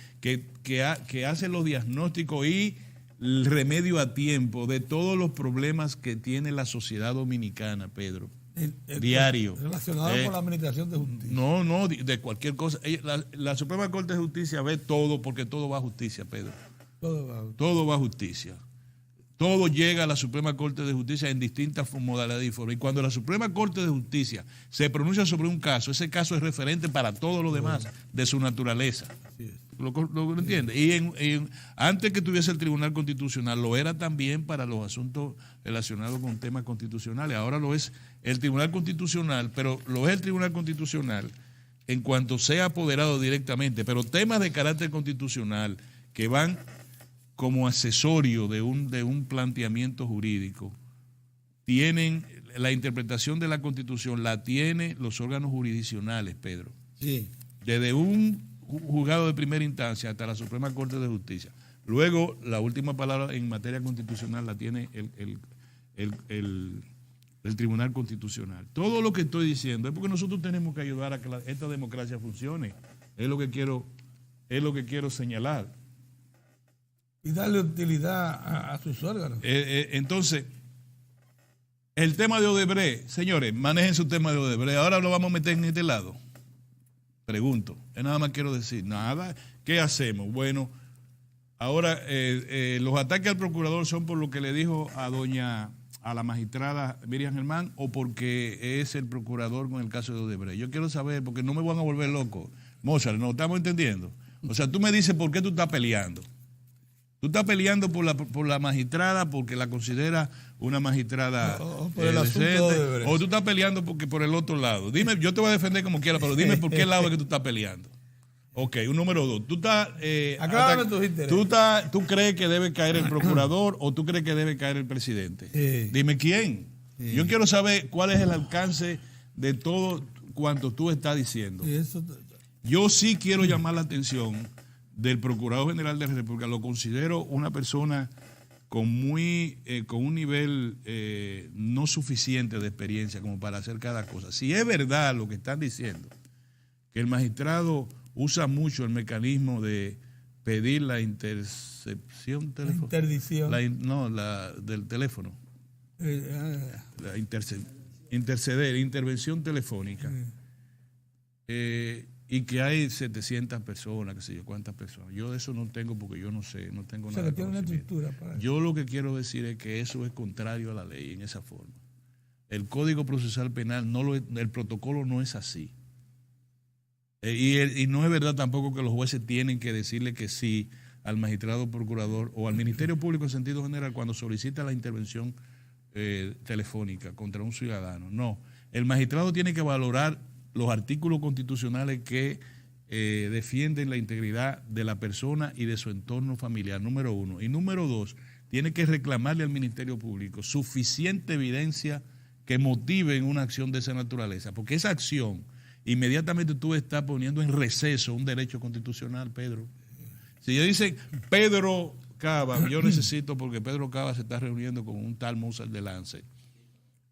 hace los diagnósticos y el remedio a tiempo de todos los problemas que tiene la sociedad dominicana, Pedro. Diario. Relacionado con la administración de justicia. No, de cualquier cosa. La Suprema Corte de Justicia ve todo porque todo va a justicia, Pedro. Todo va a justicia. Todo llega a la Suprema Corte de Justicia en distintas modalidades y formas. Y cuando la Suprema Corte de Justicia se pronuncia sobre un caso, ese caso es referente para todo lo demás de su naturaleza. ¿Lo entiende? Y antes que tuviese el Tribunal Constitucional, lo era también para los asuntos relacionados con temas constitucionales. Ahora lo es el Tribunal Constitucional, pero lo es el Tribunal Constitucional en cuanto sea apoderado directamente. Pero temas de carácter constitucional que van como accesorio de un planteamiento jurídico, tienen la interpretación de la Constitución, la tienen los órganos jurisdiccionales, Pedro. Sí. Desde un juzgado de primera instancia hasta la Suprema Corte de Justicia. Luego, la última palabra en materia constitucional la tiene el Tribunal Constitucional. Todo lo que estoy diciendo es porque nosotros tenemos que ayudar a que esta democracia funcione. Es lo que quiero señalar. Y darle utilidad a sus órganos. Entonces, el tema de Odebrecht, señores, manejen su tema de Odebrecht. Ahora lo vamos a meter en este lado. Pregunto, nada más quiero decir, nada. ¿Qué hacemos? Bueno, ahora los ataques al procurador son por lo que le dijo a la magistrada Miriam Germán o porque es el procurador con el caso de Odebrecht. Yo quiero saber, porque no me van a volver loco. Mozart, ¿no estamos entendiendo? O sea, tú me dices por qué tú estás peleando. Tú estás peleando por la magistrada porque la considera una magistrada decente, o tú estás peleando por el otro lado. Dime, yo te voy a defender como quiera, pero dime por qué lado es que tú estás peleando. Ok, un número 2. Tú estás, ¿tú crees que debe caer el procurador o tú crees que debe caer el presidente? Dime quién. Yo quiero saber cuál es el alcance de todo cuanto tú estás diciendo. Yo sí quiero llamar la atención del Procurador General de la República. Lo considero una persona con un nivel no suficiente de experiencia como para hacer cada cosa. Si es verdad lo que están diciendo, que el magistrado usa mucho el mecanismo de pedir la intercepción telefónica. Interdición. Del teléfono. Intervención telefónica. Y que hay 700 personas, qué sé yo, cuántas personas. Yo de eso no tengo porque yo no sé, no tengo nada. Tiene una estructura para eso. Yo lo que quiero decir es que eso es contrario a la ley en esa forma. El Código Procesal Penal, el protocolo no es así. Y no es verdad tampoco que los jueces tienen que decirle que sí al magistrado procurador o al Ministerio Público en sentido general cuando solicita la intervención telefónica contra un ciudadano. No, el magistrado tiene que valorar los artículos constitucionales que defienden la integridad de la persona y de su entorno familiar, número 1. Y número 2, tiene que reclamarle al Ministerio Público suficiente evidencia que motive una acción de esa naturaleza, porque esa acción, inmediatamente tú estás poniendo en receso un derecho constitucional, Pedro. Si yo dicen, Pedro Cava, yo necesito, porque Pedro Cava se está reuniendo con un tal Mozart de Lance,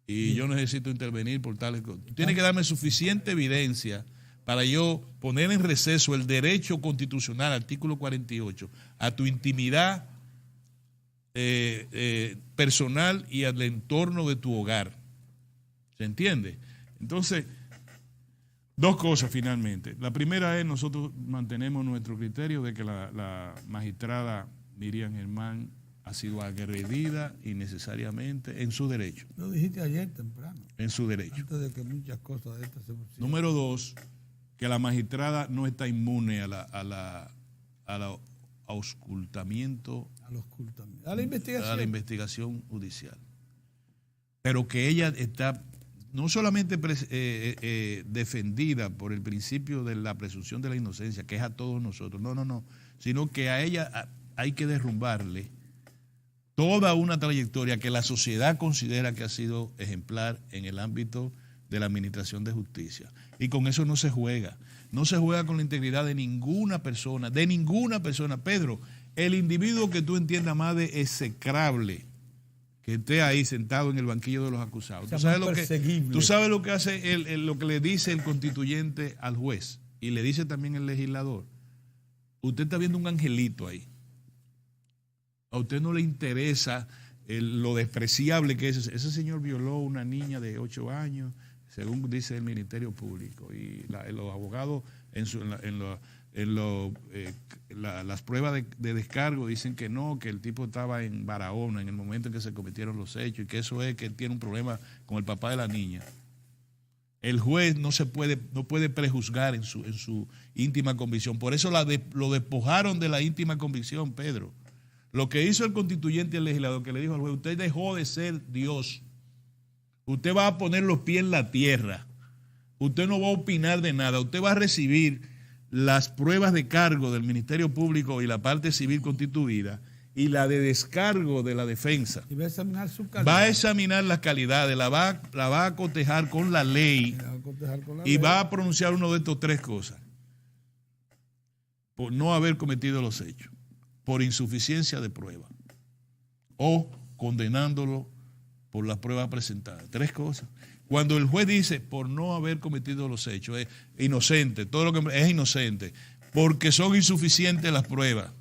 y yo necesito intervenir por tales cosas. Tiene que darme suficiente evidencia para yo poner en receso el derecho constitucional, artículo 48, a tu intimidad personal y al entorno de tu hogar. ¿Se entiende? Entonces, dos cosas finalmente. La primera es, nosotros mantenemos nuestro criterio de que la magistrada Miriam Germán ha sido agredida innecesariamente en su derecho. Lo dijiste ayer temprano. En su derecho. Antes de que muchas cosas de estas se pusieran. Número 2, que la magistrada no está inmune a la auscultamiento. A la investigación judicial. Pero que ella está no solamente defendida por el principio de la presunción de la inocencia, que es a todos nosotros, no, sino que a ella hay que derrumbarle toda una trayectoria que la sociedad considera que ha sido ejemplar en el ámbito de la Administración de Justicia. Y con eso no se juega. No se juega con la integridad de ninguna persona, de ninguna persona. Pedro, el individuo que tú entiendas más de execrable, que esté ahí sentado en el banquillo de los acusados. ¿Tú sabes lo que hace lo que le dice el constituyente al juez? Y le dice también el legislador. Usted está viendo un angelito ahí. A usted no le interesa lo despreciable que es. Ese señor violó a una niña de 8 años, según dice el Ministerio Público. Y los abogados las pruebas de descargo dicen que no, que el tipo estaba en Barahona en el momento en que se cometieron los hechos y que eso es que él tiene un problema con el papá de la niña. El juez no puede prejuzgar en su íntima convicción. Por eso lo despojaron de la íntima convicción, Pedro. Lo que hizo el constituyente y el legislador, que le dijo al juez, usted dejó de ser Dios. Usted va a poner los pies en la tierra. Usted no va a opinar de nada. Usted va a recibir las pruebas de cargo del Ministerio Público y la parte civil constituida y la de descargo de la defensa. Y va a examinar su calidad. Va a examinar las calidades, la va a cotejar con la ley y va a pronunciar uno de estos 3 cosas. Por no haber cometido los hechos, por insuficiencia de prueba o condenándolo por las pruebas presentadas. 3 cosas. Cuando el juez dice por no haber cometido los hechos, es inocente, todo lo que es inocente, porque son insuficientes las pruebas.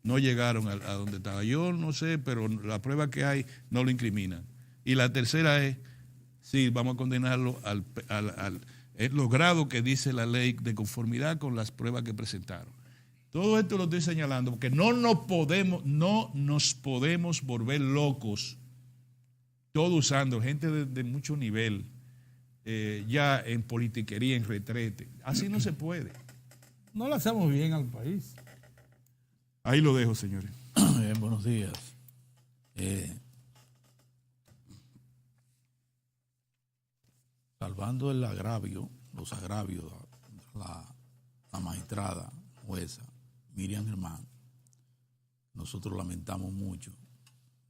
No llegaron a donde estaba. Yo no sé, pero la prueba que hay no lo incriminan. Y la tercera es, sí, vamos a condenarlo al los grados que dice la ley de conformidad con las pruebas que presentaron. Todo esto lo estoy señalando porque no nos podemos volver locos, todo usando gente de mucho nivel, ya en politiquería, en retrete. Así no se puede. No le hacemos bien al país. Ahí lo dejo, señores. Buenos días. Salvando el agravio, los agravios de la magistrada jueza Miriam Germán, nosotros lamentamos mucho,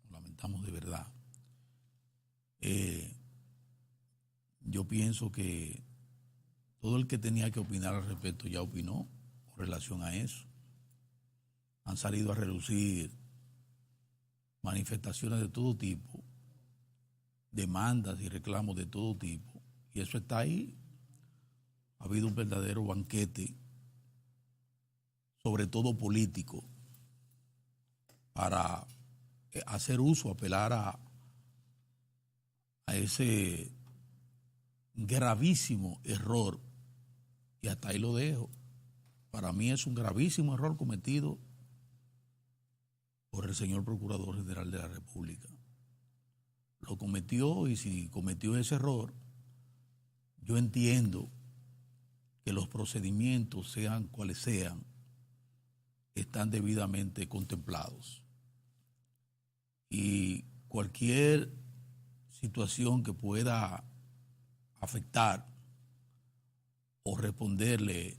lamentamos de verdad. Yo pienso que todo el que tenía que opinar al respecto ya opinó con relación a eso. Han salido a reducir manifestaciones de todo tipo, demandas y reclamos de todo tipo, y eso está ahí. Ha habido un verdadero banquete, sobre todo político, para hacer uso, apelar a ese gravísimo error, y hasta ahí lo dejo. Para mí es un gravísimo error cometido por el señor Procurador General de la República. Lo cometió, y si cometió ese error, yo entiendo que los procedimientos, sean cuales sean, están debidamente contemplados. Y cualquier situación que pueda afectar o responderle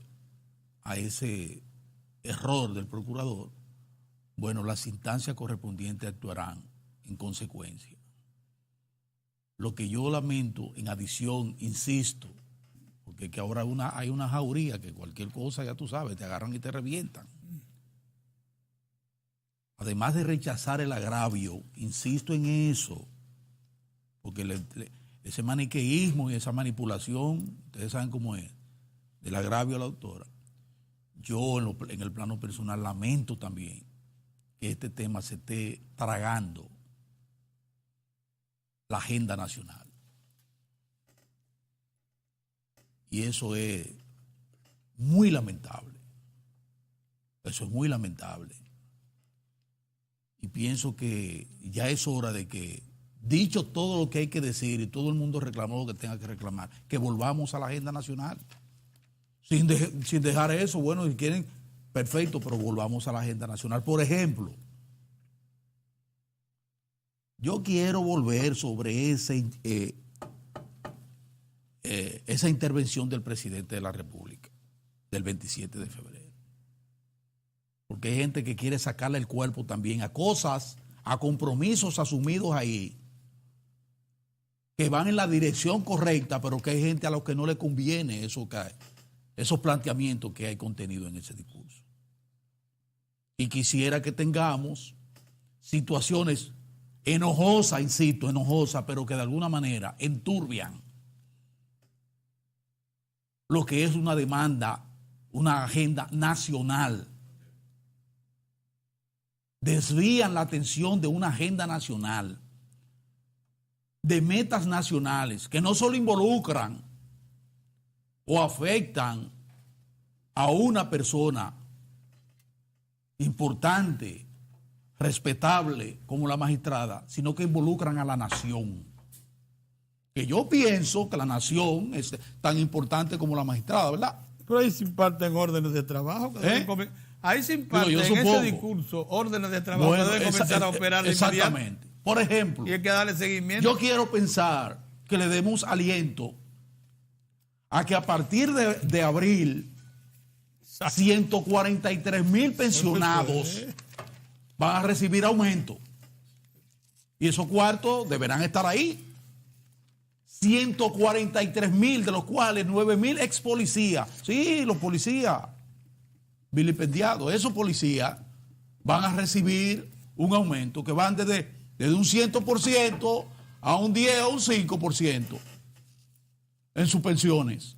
a ese error del procurador, bueno, las instancias correspondientes actuarán en consecuencia. Lo que yo lamento, en adición, insisto, porque que ahora hay una jauría que cualquier cosa, ya tú sabes, te agarran y te revientan. Además de rechazar el agravio, insisto en eso, porque ese maniqueísmo y esa manipulación, ustedes saben cómo es, del agravio a la autora. Yo en el plano personal lamento también que este tema se esté tragando la agenda nacional. Y eso es muy lamentable. Eso es muy lamentable. Y pienso que ya es hora de que, dicho todo lo que hay que decir y todo el mundo reclamó lo que tenga que reclamar, que volvamos a la agenda nacional. Sin dejar eso, bueno, si quieren, perfecto, pero volvamos a la agenda nacional. Por ejemplo, yo quiero volver sobre esa intervención del presidente de la República, del 27 de febrero. Porque hay gente que quiere sacarle el cuerpo también a cosas, a compromisos asumidos ahí, que van en la dirección correcta, pero que hay gente a los que no le conviene esos planteamientos que hay contenido en ese discurso. Y quisiera que tengamos situaciones enojosas, insisto, enojosas, pero que de alguna manera enturbian lo que es una demanda, una agenda nacional. Desvían la atención de una agenda nacional, de metas nacionales, que no solo involucran o afectan a una persona importante, respetable como la magistrada, sino que involucran a la nación. Que yo pienso que la nación es tan importante como la magistrada, ¿verdad? Pero ahí se imparten órdenes de trabajo. Ahí se imparten en ese discurso órdenes de trabajo que deben comenzar a operar de inmediato. Exactamente. Por ejemplo, y hay que darle seguimiento. Yo quiero pensar que le demos aliento a que a partir de abril 143,000 pensionados van a recibir aumento. Y esos cuartos deberán estar ahí. 143,000, de los cuales 9,000 ex policías. Sí, los policías vilipendiados. Esos policías van a recibir un aumento que van desde un 100% a un 10 o un 5% en sus pensiones.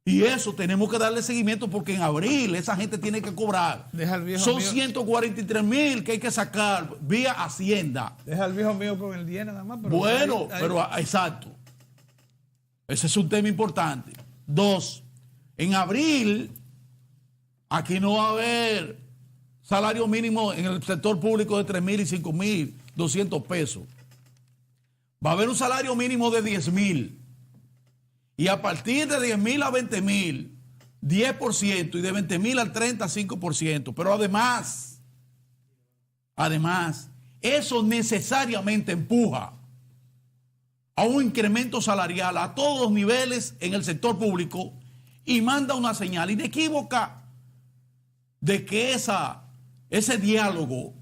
Y eso tenemos que darle seguimiento porque en abril esa gente tiene que cobrar. Son 143,000 que hay que sacar vía Hacienda. Deja al viejo mío con el 10 nada más. Pero bueno, pero exacto. Ese es un tema importante. 2, en abril aquí no va a haber salario mínimo en el sector público de 3,000 y 5,200 pesos. Va a haber un salario mínimo de 10,000. Y a partir de 10,000 a 20,000, 10%, y de 20,000 al 35%. Pero además, eso necesariamente empuja a un incremento salarial a todos los niveles en el sector público y manda una señal inequívoca de que ese diálogo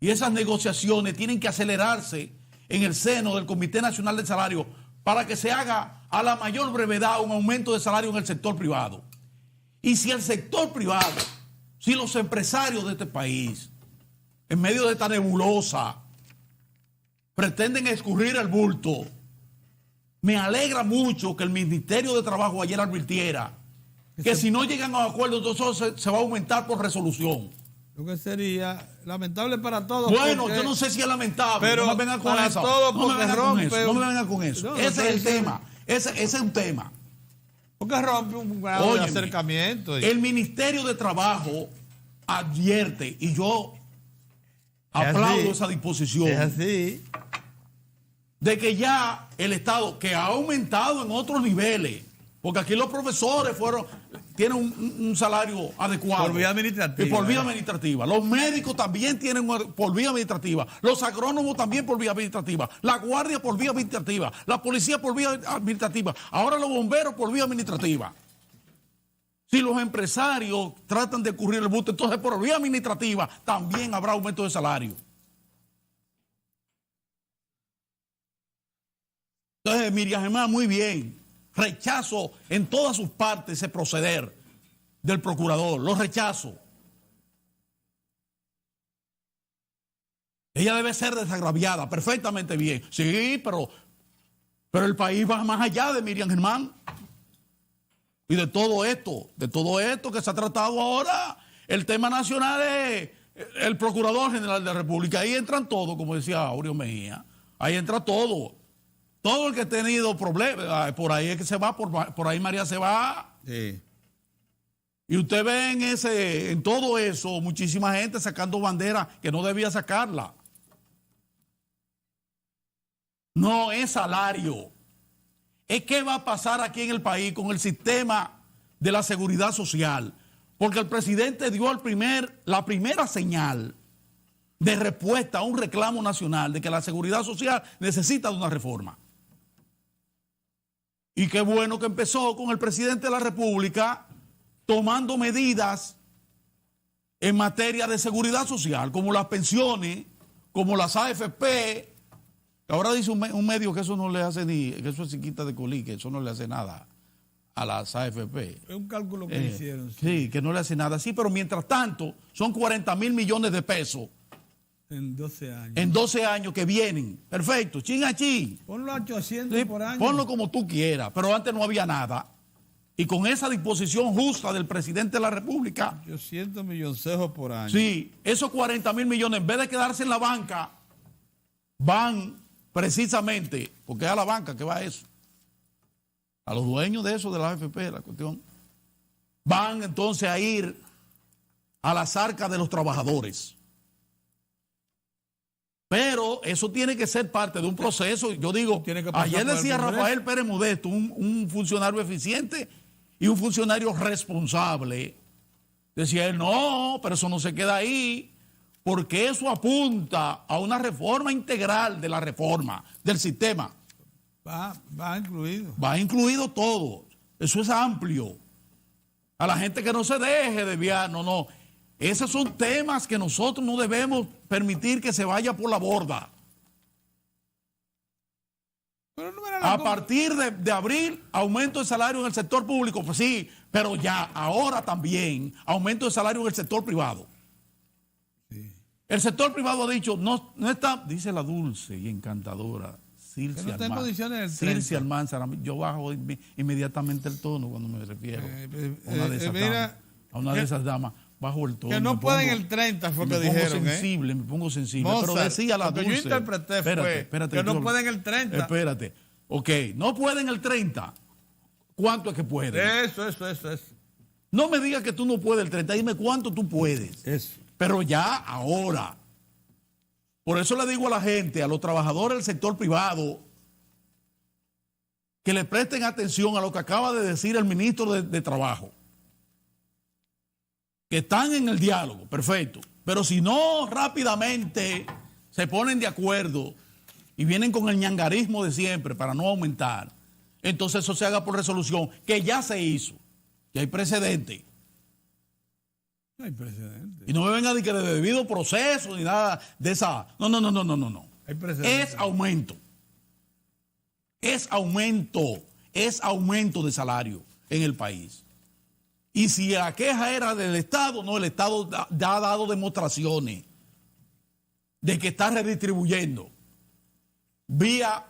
y esas negociaciones tienen que acelerarse en el seno del Comité Nacional del Salario para que se haga a la mayor brevedad un aumento de salario en el sector privado. Y si el sector privado, si los empresarios de este país, en medio de esta nebulosa, pretenden escurrir el bulto, me alegra mucho que el Ministerio de Trabajo ayer advirtiera que si no llegan a un acuerdo, entonces se va a aumentar por resolución. Lo que sería lamentable para todos. Bueno, yo no sé si es lamentable, pero no me vengan con eso. No me vengan con eso. Ese es el tema. Ese es un tema. Porque rompe un grado de acercamiento. El Ministerio de Trabajo advierte, y yo aplaudo esa disposición. Es así. De que ya el Estado, que ha aumentado en otros niveles, porque aquí los profesores tienen un salario adecuado. Por vía administrativa. Y por vía administrativa. Los médicos también tienen por vía administrativa. Los agrónomos también por vía administrativa. La guardia por vía administrativa. La policía por vía administrativa. Ahora los bomberos por vía administrativa. Si los empresarios tratan de cubrir el busto, entonces por vía administrativa también habrá aumento de salario. Entonces, Miriam Germán, muy bien. Rechazo en todas sus partes ese proceder del procurador. Lo rechazo. Ella debe ser desagraviada, perfectamente bien. Sí, pero el país va más allá de Miriam Germán. Y de todo esto que se ha tratado ahora, el tema nacional es el Procurador General de la República. Ahí entran todos, como decía Aureo Mejía. Ahí entra todo. Todo el que ha tenido problemas, por ahí es que se va, por ahí María se va. Sí. Y usted ve en todo eso, muchísima gente sacando bandera que no debía sacarla. No es salario. Es qué va a pasar aquí en el país con el sistema de la seguridad social. Porque el presidente dio la primera señal de respuesta a un reclamo nacional de que la seguridad social necesita de una reforma. Y qué bueno que empezó con el presidente de la República tomando medidas en materia de seguridad social, como las pensiones, como las AFP, Ahora dice un medio que eso no le hace ni, que eso es chiquita de colí, que eso no le hace nada a las AFP. Es un cálculo que hicieron. Sí, que no le hace nada. Sí, pero mientras tanto, son 40,000 millones de pesos. En 12 años. En 12 años que vienen. Perfecto, chin a chin. Ponlo a 800 Sí, por año. ponlo como tú quieras, pero antes no había nada. Y con esa disposición justa del presidente de la República, 800 milloncejos por año. sí, esos 40,000 millones, en vez de quedarse en la banca, van precisamente, porque es a la banca que va eso, a los dueños de eso, de la AFP, la cuestión, van entonces a ir a las arcas de los trabajadores. Pero eso tiene que ser parte de un proceso. Yo digo, ayer decía Rafael Pérez Modesto, un funcionario eficiente y un funcionario responsable. Decía él, no, pero eso no se queda ahí, porque eso apunta a una reforma integral de la reforma, del sistema. Va incluido. Va incluido todo. Eso es amplio. A la gente que no se deje desviar, no. Esos son temas que nosotros no debemos permitir que se vaya por la borda. Pero no era a partir de abril, aumento de salario en el sector público, pues sí, pero ya ahora también aumento de salario en el sector privado. Sí. El sector privado ha dicho, no está, dice la dulce y encantadora Circe Almanzar, yo bajo inmediatamente el tono cuando me refiero a una de esas damas. Bajo el tono. Que no pueden el 30, fue que dijeron. Me pongo sensible. Mozart, pero decía la dulce. Yo interpreté espérate, que no pueden el 30. Espérate. Ok, no pueden el 30. ¿Cuánto es que pueden? Eso. No me digas que tú no puedes el 30. Dime cuánto tú puedes. Eso. Pero ya, ahora. Por eso le digo a la gente, a los trabajadores del sector privado, que le presten atención a lo que acaba de decir el ministro de Trabajo. Que están en el diálogo, perfecto. Pero si no rápidamente se ponen de acuerdo y vienen con el ñangarismo de siempre para no aumentar, entonces eso se haga por resolución, que ya se hizo, que hay precedente. No hay precedente. Y no me vengan de que de debido proceso ni nada de esa. No. Hay precedente. Es aumento. Es aumento de salario en el país. Y si la queja era del Estado, no, el Estado ya ha dado demostraciones de que está redistribuyendo vía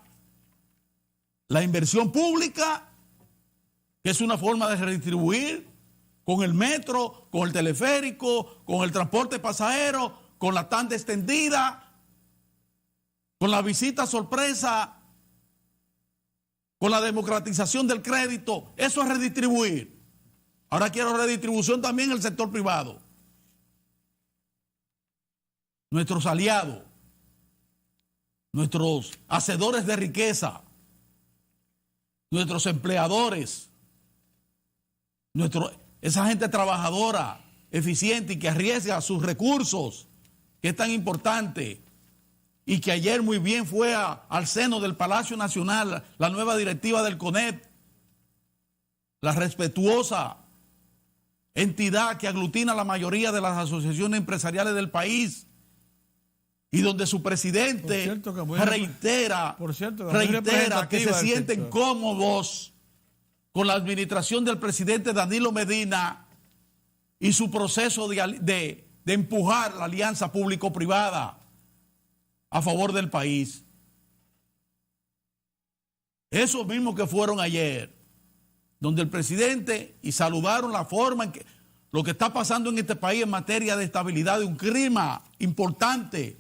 la inversión pública, que es una forma de redistribuir, con el metro, con el teleférico, con el transporte pasajero, con la tanda extendida, con la visita sorpresa, con la democratización del crédito. Eso es redistribuir. Ahora quiero redistribución también en el sector privado. Nuestros aliados, nuestros hacedores de riqueza, nuestros empleadores, esa gente trabajadora, eficiente y que arriesga sus recursos, que es tan importante, y que ayer muy bien fue al seno del Palacio Nacional la nueva directiva del CONEP, la respetuosa entidad que aglutina a la mayoría de las asociaciones empresariales del país y donde su presidente reitera que se sienten cómodos con la administración del presidente Danilo Medina y su proceso de empujar la alianza público-privada a favor del país. Esos mismos que fueron ayer, donde el presidente, y saludaron la forma en que lo que está pasando en este país en materia de estabilidad, de un clima importante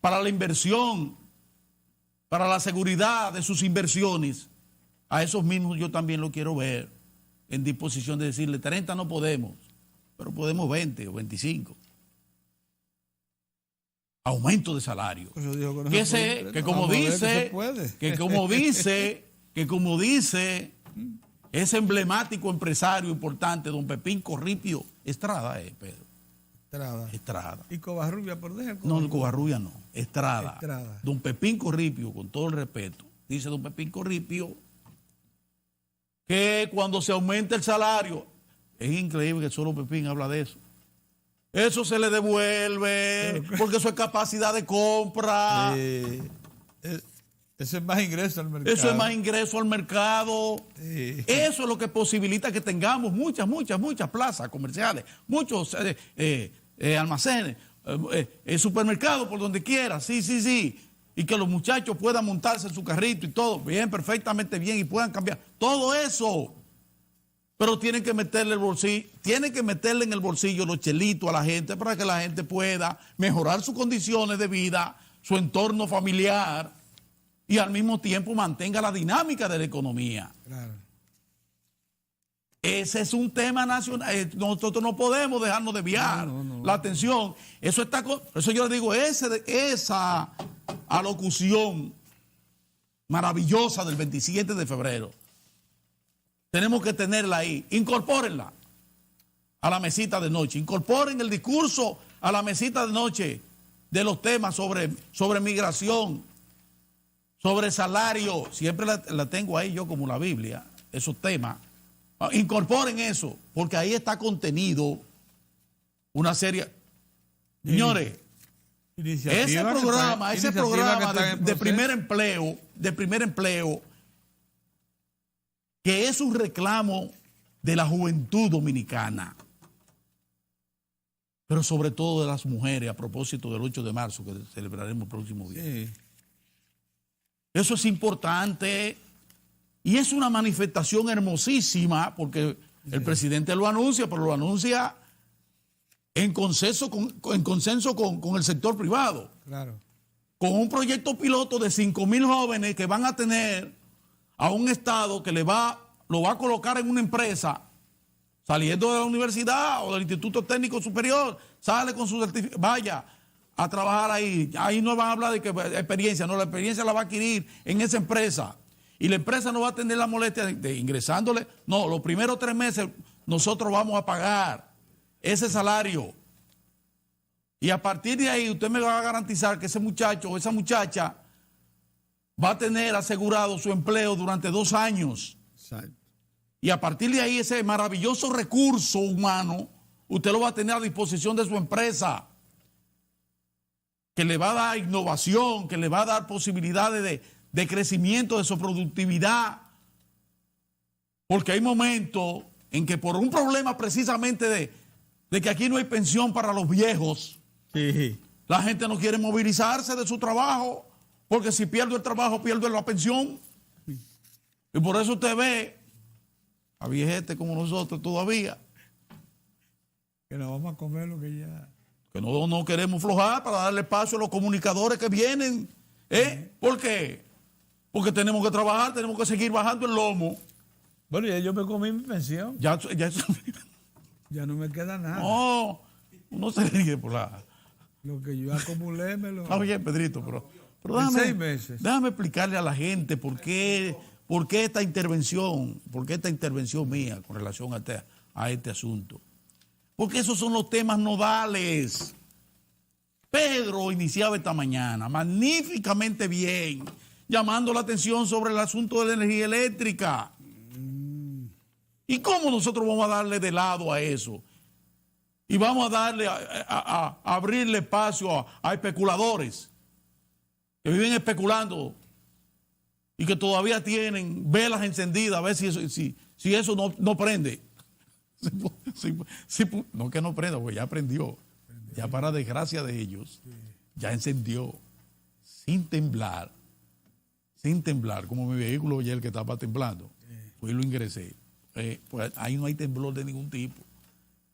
para la inversión, para la seguridad de sus inversiones. A esos mismos yo también lo quiero ver en disposición de decirle 30 no podemos, pero podemos 20 o 25. Aumento de salario. Que como dice ese emblemático empresario importante, don Pepín Corripio Estrada, Pedro. Estrada. ¿Y Covarrubia por dejar? No, Covarrubia no. Estrada. Don Pepín Corripio, con todo el respeto, dice don Pepín Corripio que cuando se aumenta el salario, es increíble que solo Pepín habla de eso. Eso se le devuelve, porque eso es capacidad de compra. Eso es más ingreso al mercado. Eso es más ingreso al mercado. Sí. Eso es lo que posibilita que tengamos muchas plazas comerciales, muchos almacenes, supermercados por donde quiera, sí. Y que los muchachos puedan montarse en su carrito y todo, bien, perfectamente bien, y puedan cambiar. Todo eso. Pero tienen que meterle en el bolsillo los chelitos a la gente para que la gente pueda mejorar sus condiciones de vida, su entorno familiar, y al mismo tiempo mantenga la dinámica de la economía. Claro. Ese es un tema nacional. Nosotros no podemos dejarnos desviar la atención. Eso yo le digo, esa alocución maravillosa del 27 de febrero, tenemos que tenerla ahí. Incorpórenla a la mesita de noche. Incorporen el discurso a la mesita de noche de los temas sobre migración, sobre salario. Siempre la tengo ahí yo como la Biblia, esos temas. Incorporen eso, porque ahí está contenido una serie. Señores, ese programa de primer empleo, que es un reclamo de la juventud dominicana, pero sobre todo de las mujeres, a propósito del 8 de marzo, que celebraremos el próximo día. Sí. Eso es importante. Y es una manifestación hermosísima, porque el presidente lo anuncia, pero lo anuncia en consenso con el sector privado. Claro. Con un proyecto piloto de 5,000 jóvenes que van a tener a un Estado que lo va a colocar en una empresa, saliendo de la universidad o del Instituto Técnico Superior, sale con su certificado, vaya a trabajar ahí. Ahí no van a hablar de que experiencia, no, la experiencia la va a adquirir en esa empresa. Y la empresa no va a tener la molestia de ingresándole. No, los primeros 3 meses nosotros vamos a pagar ese salario. Y a partir de ahí usted me va a garantizar que ese muchacho o esa muchacha va a tener asegurado su empleo durante 2 años. Exacto. Y a partir de ahí ese maravilloso recurso humano usted lo va a tener a disposición de su empresa, que le va a dar innovación, que le va a dar posibilidades de crecimiento de su productividad, porque hay momentos en que por un problema precisamente de que aquí no hay pensión para los viejos, sí, la gente no quiere movilizarse de su trabajo, porque si pierdo el trabajo pierdo la pensión. Sí. Y por eso usted ve a viejetes como nosotros todavía, que nos vamos a comer lo que ya... Que no queremos flojar para darle espacio a los comunicadores que vienen. ¿Por qué? Porque tenemos que trabajar, tenemos que seguir bajando el lomo. Bueno, ya yo me comí mi pensión. Ya no me queda nada. No, uno se ríe por lo que yo acumulé me lo... Está bien, Pedrito, pero déjame, 6 meses. Déjame explicarle a la gente por qué esta intervención mía con relación a este asunto. Porque esos son los temas nodales. Pedro iniciaba esta mañana magníficamente bien, llamando la atención sobre el asunto de la energía eléctrica. ¿Y cómo nosotros vamos a darle de lado a eso? Y vamos a darle a abrirle espacio a especuladores que viven especulando y que todavía tienen velas encendidas a ver si eso no prende. No que no prenda, porque ya prendió. Ya para desgracia de ellos, ya encendió sin temblar, como mi vehículo ayer que estaba temblando. Pues lo ingresé. Pues ahí no hay temblor de ningún tipo.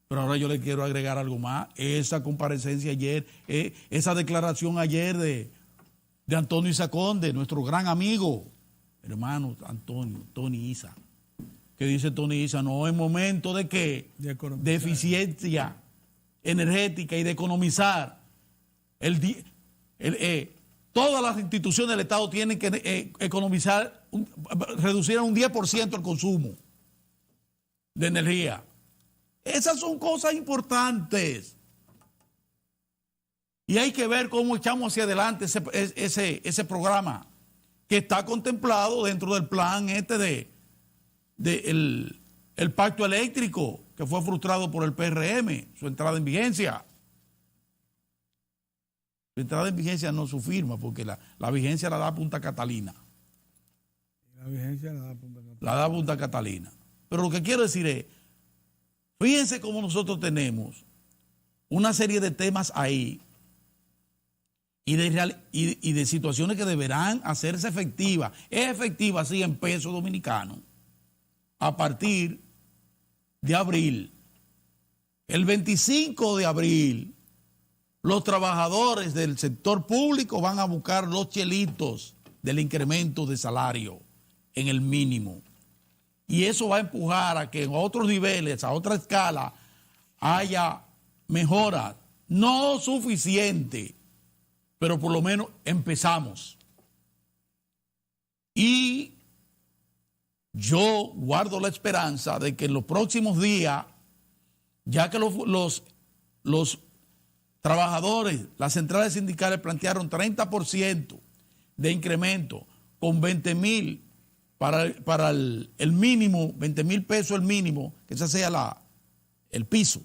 Pero ahora yo le quiero agregar algo más. Esa comparecencia ayer, esa declaración ayer de Antonio Isa Conde, nuestro gran amigo, hermano Tony Isa. Que dice Tony Isa, no es momento de que de eficiencia energética y de economizar. Todas las instituciones del Estado tienen que economizar, reducir a un 10% el consumo de energía. Esas son cosas importantes. Y hay que ver cómo echamos hacia adelante ese programa que está contemplado dentro del plan el pacto eléctrico que fue frustrado por el PRM, su entrada en vigencia. Su entrada en vigencia no su firma, porque la vigencia la da Punta Catalina. La vigencia la da Punta Catalina. La da Punta Catalina. Pero lo que quiero decir es, fíjense cómo nosotros tenemos una serie de temas ahí y de situaciones que deberán hacerse efectivas. Es efectiva, sí, en pesos dominicanos, a partir de abril. El 25 de abril, los trabajadores del sector público van a buscar los chelitos del incremento de salario en el mínimo. Y eso va a empujar a que en otros niveles, a otra escala, haya mejoras. No suficiente, pero por lo menos empezamos. Y yo guardo la esperanza de que en los próximos días, ya que los trabajadores, las centrales sindicales plantearon 30% de incremento con 20,000 para el mínimo, 20,000 pesos el mínimo, que ese sea el piso.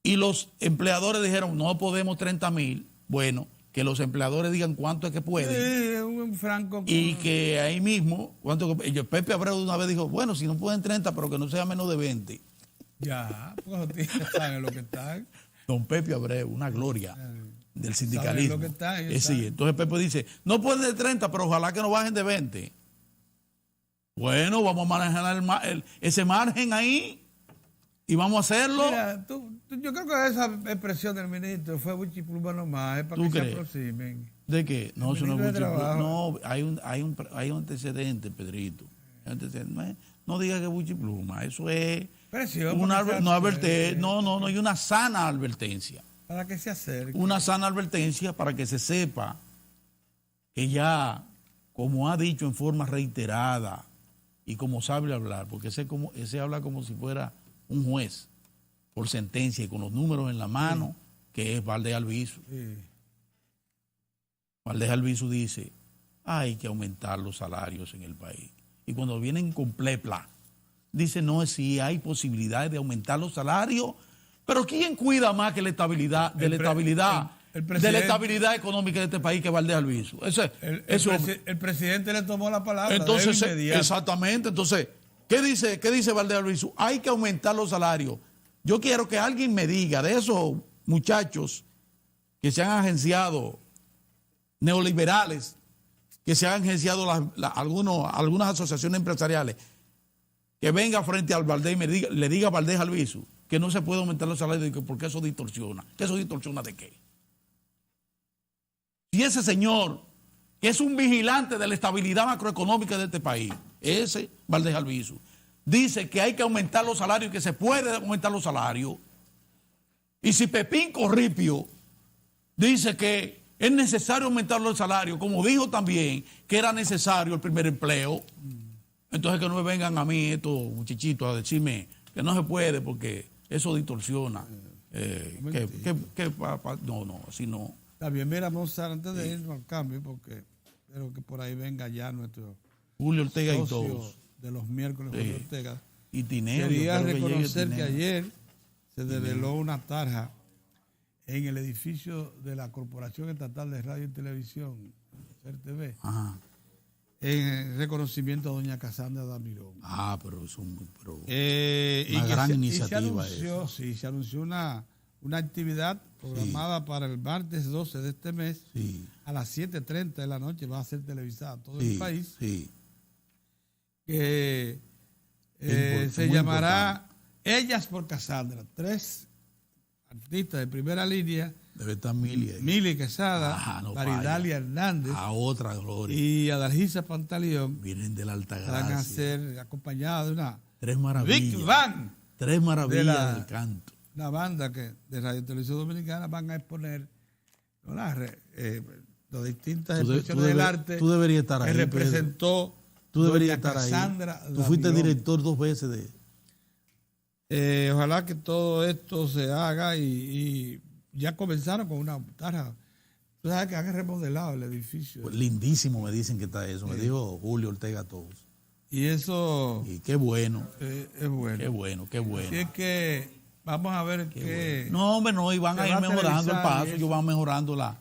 Y los empleadores dijeron, no podemos 30,000. Bueno, que los empleadores digan cuánto es que pueden. Sí, un franco. Y que ahí mismo, Pepe Abreu una vez dijo, bueno, si no pueden 30, pero que no sea menos de 20. Ya, pues saben lo que están. Don Pepe Abreu, una gloria del sindicalismo. Lo que está, sí, entonces Pepe dice, no pueden de 30, pero ojalá que no bajen de 20. Bueno, vamos a manejar ese margen ahí y vamos a hacerlo. Mira, yo creo que esa expresión del ministro fue buchipluma nomás, es para que se aproximen. ¿De qué? No, eso no es buchipluma. No, hay un antecedente, Pedrito. No diga que es buchipluma, eso es no hay una sana advertencia. Para que se acerque. Una sana advertencia para que se sepa que ya, como ha dicho en forma reiterada y como sabe hablar, porque ese habla como si fuera un juez por sentencia y con los números en la mano, que es Valdés Albizu. Sí. Valdés Albizu dice, hay que aumentar los salarios en el país. Y cuando vienen con plepla, dice, no, sí hay posibilidades de aumentar los salarios, pero ¿quién cuida más que la estabilidad, de la estabilidad económica de este país que Valdés Albizu? El presidente le tomó la palabra. Entonces, exactamente. Entonces, ¿qué dice Valdés Albizu? Hay que aumentar los salarios. Yo quiero que alguien me diga de esos muchachos que se han agenciado, neoliberales, que se han agenciado algunas asociaciones empresariales, que venga frente al Valdés y le diga a Valdés Albizu que no se puede aumentar los salarios porque eso distorsiona. ¿Que eso distorsiona de qué? Si ese señor, que es un vigilante de la estabilidad macroeconómica de este país, ese Valdés Albizu, dice que hay que aumentar los salarios, que se puede aumentar los salarios, y si Pepín Corripio dice que es necesario aumentar los salarios, como dijo también que era necesario el primer empleo, entonces que no me vengan a mí estos muchachitos a decirme que no se puede porque eso distorsiona. No, así no. Está bien, mira, Mozart, antes de irnos al cambio, porque espero que por ahí venga ya nuestro Julio Ortega y todos. De los miércoles, Julio Ortega. Y Tineo. Quería reconocer que ayer se develó una tarja en el edificio de la Corporación Estatal de Radio y Televisión, CERTV, en reconocimiento a doña Casandra Damirón. Pero es una gran iniciativa. Se anunció una actividad programada para el martes 12 de este mes, a las 7:30 de la noche, va a ser televisada todo el país, que se llamará Ellas por Casandra. 3 artistas de primera línea, debe estar Mili Quesada, Maridalia Hernández, otra gloria, y Adalgisa Pantaleón, vienen de la alta gracia, van a ser acompañadas de una Tres maravillas del canto. Una banda que de Radio y Televisión Dominicana van a exponer las distintas expresiones del arte. Tú deberías estar ahí, que representó. Tú deberías estar Cassandra ahí. Tú fuiste director 2 veces de... Ojalá que todo esto se haga y ya comenzaron con una tarja. Tú sabes que han remodelado el edificio. Pues lindísimo me dicen que está eso. Me dijo Julio Ortega todos. Y eso... Y qué bueno. Es bueno. Qué bueno. Así es que Vamos a ver qué. No, hombre, no, y van a ir mejorando el paso, ellos van mejorando la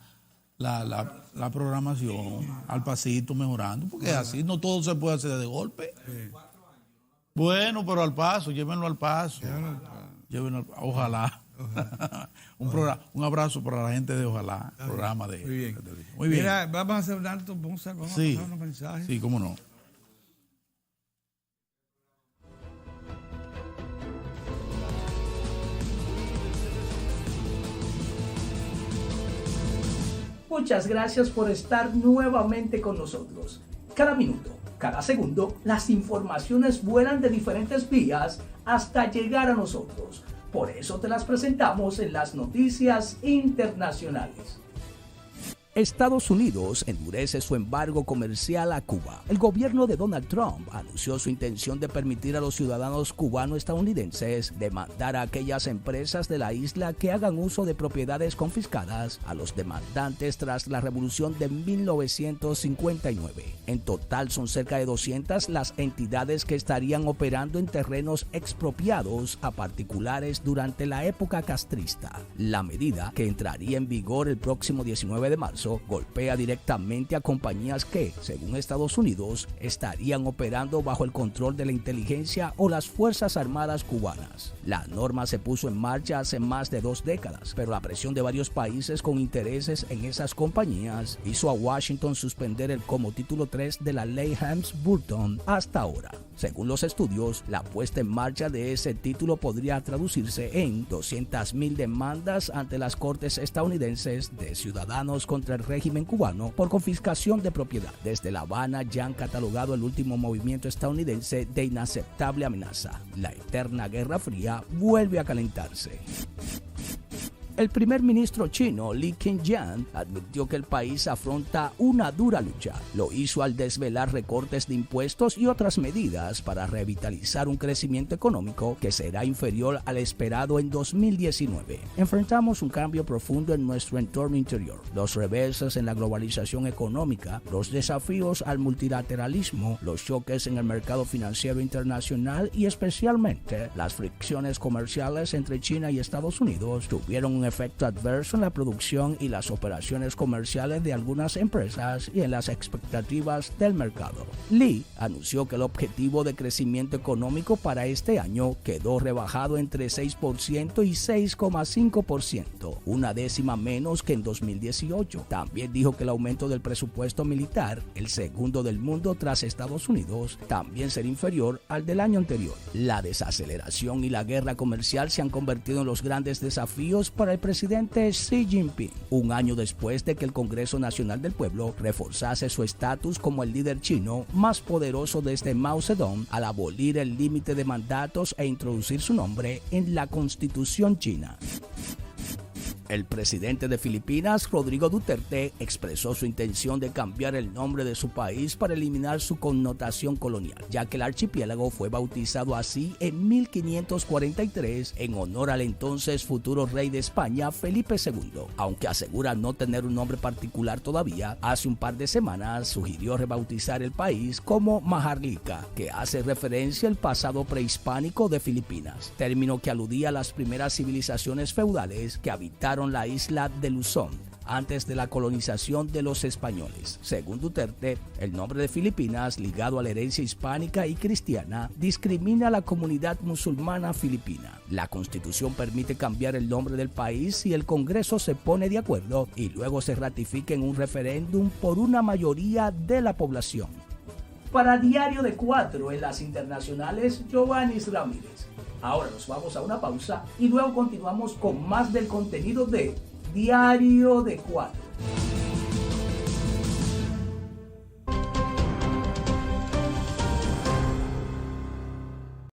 programación, al pasito mejorando, porque así no todo se puede hacer de golpe. Sí. Bueno, pero al paso, llévenlo al paso. Ojalá. Un abrazo para la gente de Ojalá, programa de muy bien. Muy bien. Mira, vamos a hacer un alto, vamos a pasar unos mensajes. Sí, cómo no. Muchas gracias por estar nuevamente con nosotros. Cada minuto, cada segundo, las informaciones vuelan de diferentes vías hasta llegar a nosotros. Por eso te las presentamos en las noticias internacionales. Estados Unidos endurece su embargo comercial a Cuba. El gobierno de Donald Trump anunció su intención de permitir a los ciudadanos cubano-estadounidenses demandar a aquellas empresas de la isla que hagan uso de propiedades confiscadas a los demandantes tras la revolución de 1959. En total son cerca de 200 las entidades que estarían operando en terrenos expropiados a particulares durante la época castrista. La medida, que entraría en vigor el próximo 19 de marzo, golpea directamente a compañías que, según Estados Unidos, estarían operando bajo el control de la inteligencia o las Fuerzas Armadas cubanas. La norma se puso en marcha hace más de 2 décadas, pero la presión de varios países con intereses en esas compañías hizo a Washington suspender el como título 3 de la ley Helms-Burton hasta ahora. Según los estudios, la puesta en marcha de ese título podría traducirse en 200,000 demandas ante las cortes estadounidenses de ciudadanos contra el régimen cubano por confiscación de propiedad. Desde La Habana ya han catalogado el último movimiento estadounidense de inaceptable amenaza. La eterna Guerra Fría vuelve a calentarse. El primer ministro chino, Li Keqiang, admitió que el país afronta una dura lucha. Lo hizo al desvelar recortes de impuestos y otras medidas para revitalizar un crecimiento económico que será inferior al esperado en 2019. Enfrentamos un cambio profundo en nuestro entorno interior. Los reveses en la globalización económica, los desafíos al multilateralismo, los choques en el mercado financiero internacional y especialmente las fricciones comerciales entre China y Estados Unidos tuvieron un efecto adverso en la producción y las operaciones comerciales de algunas empresas y en las expectativas del mercado. Li anunció que el objetivo de crecimiento económico para este año quedó rebajado entre 6% y 6,5%, una décima menos que en 2018. También dijo que el aumento del presupuesto militar, el segundo del mundo tras Estados Unidos, también será inferior al del año anterior. La desaceleración y la guerra comercial se han convertido en los grandes desafíos para el presidente Xi Jinping, un año después de que el Congreso Nacional del Pueblo reforzase su estatus como el líder chino más poderoso desde Mao Zedong al abolir el límite de mandatos e introducir su nombre en la Constitución china. El presidente de Filipinas, Rodrigo Duterte, expresó su intención de cambiar el nombre de su país para eliminar su connotación colonial, ya que el archipiélago fue bautizado así en 1543 en honor al entonces futuro rey de España, Felipe II. Aunque asegura no tener un nombre particular todavía, hace un par de semanas sugirió rebautizar el país como Maharlika, que hace referencia al pasado prehispánico de Filipinas, término que aludía a las primeras civilizaciones feudales que habitaron la isla de Luzón antes de la colonización de los españoles. Según Duterte, el nombre de Filipinas, ligado a la herencia hispánica y cristiana, discrimina a la comunidad musulmana filipina. La Constitución permite cambiar el nombre del país si el Congreso se pone de acuerdo y luego se ratifica en un referéndum por una mayoría de la población. Para Diario de 4 en las internacionales, Giovanni Ramírez. Ahora nos vamos a una pausa y luego continuamos con más del contenido de Diario de 4.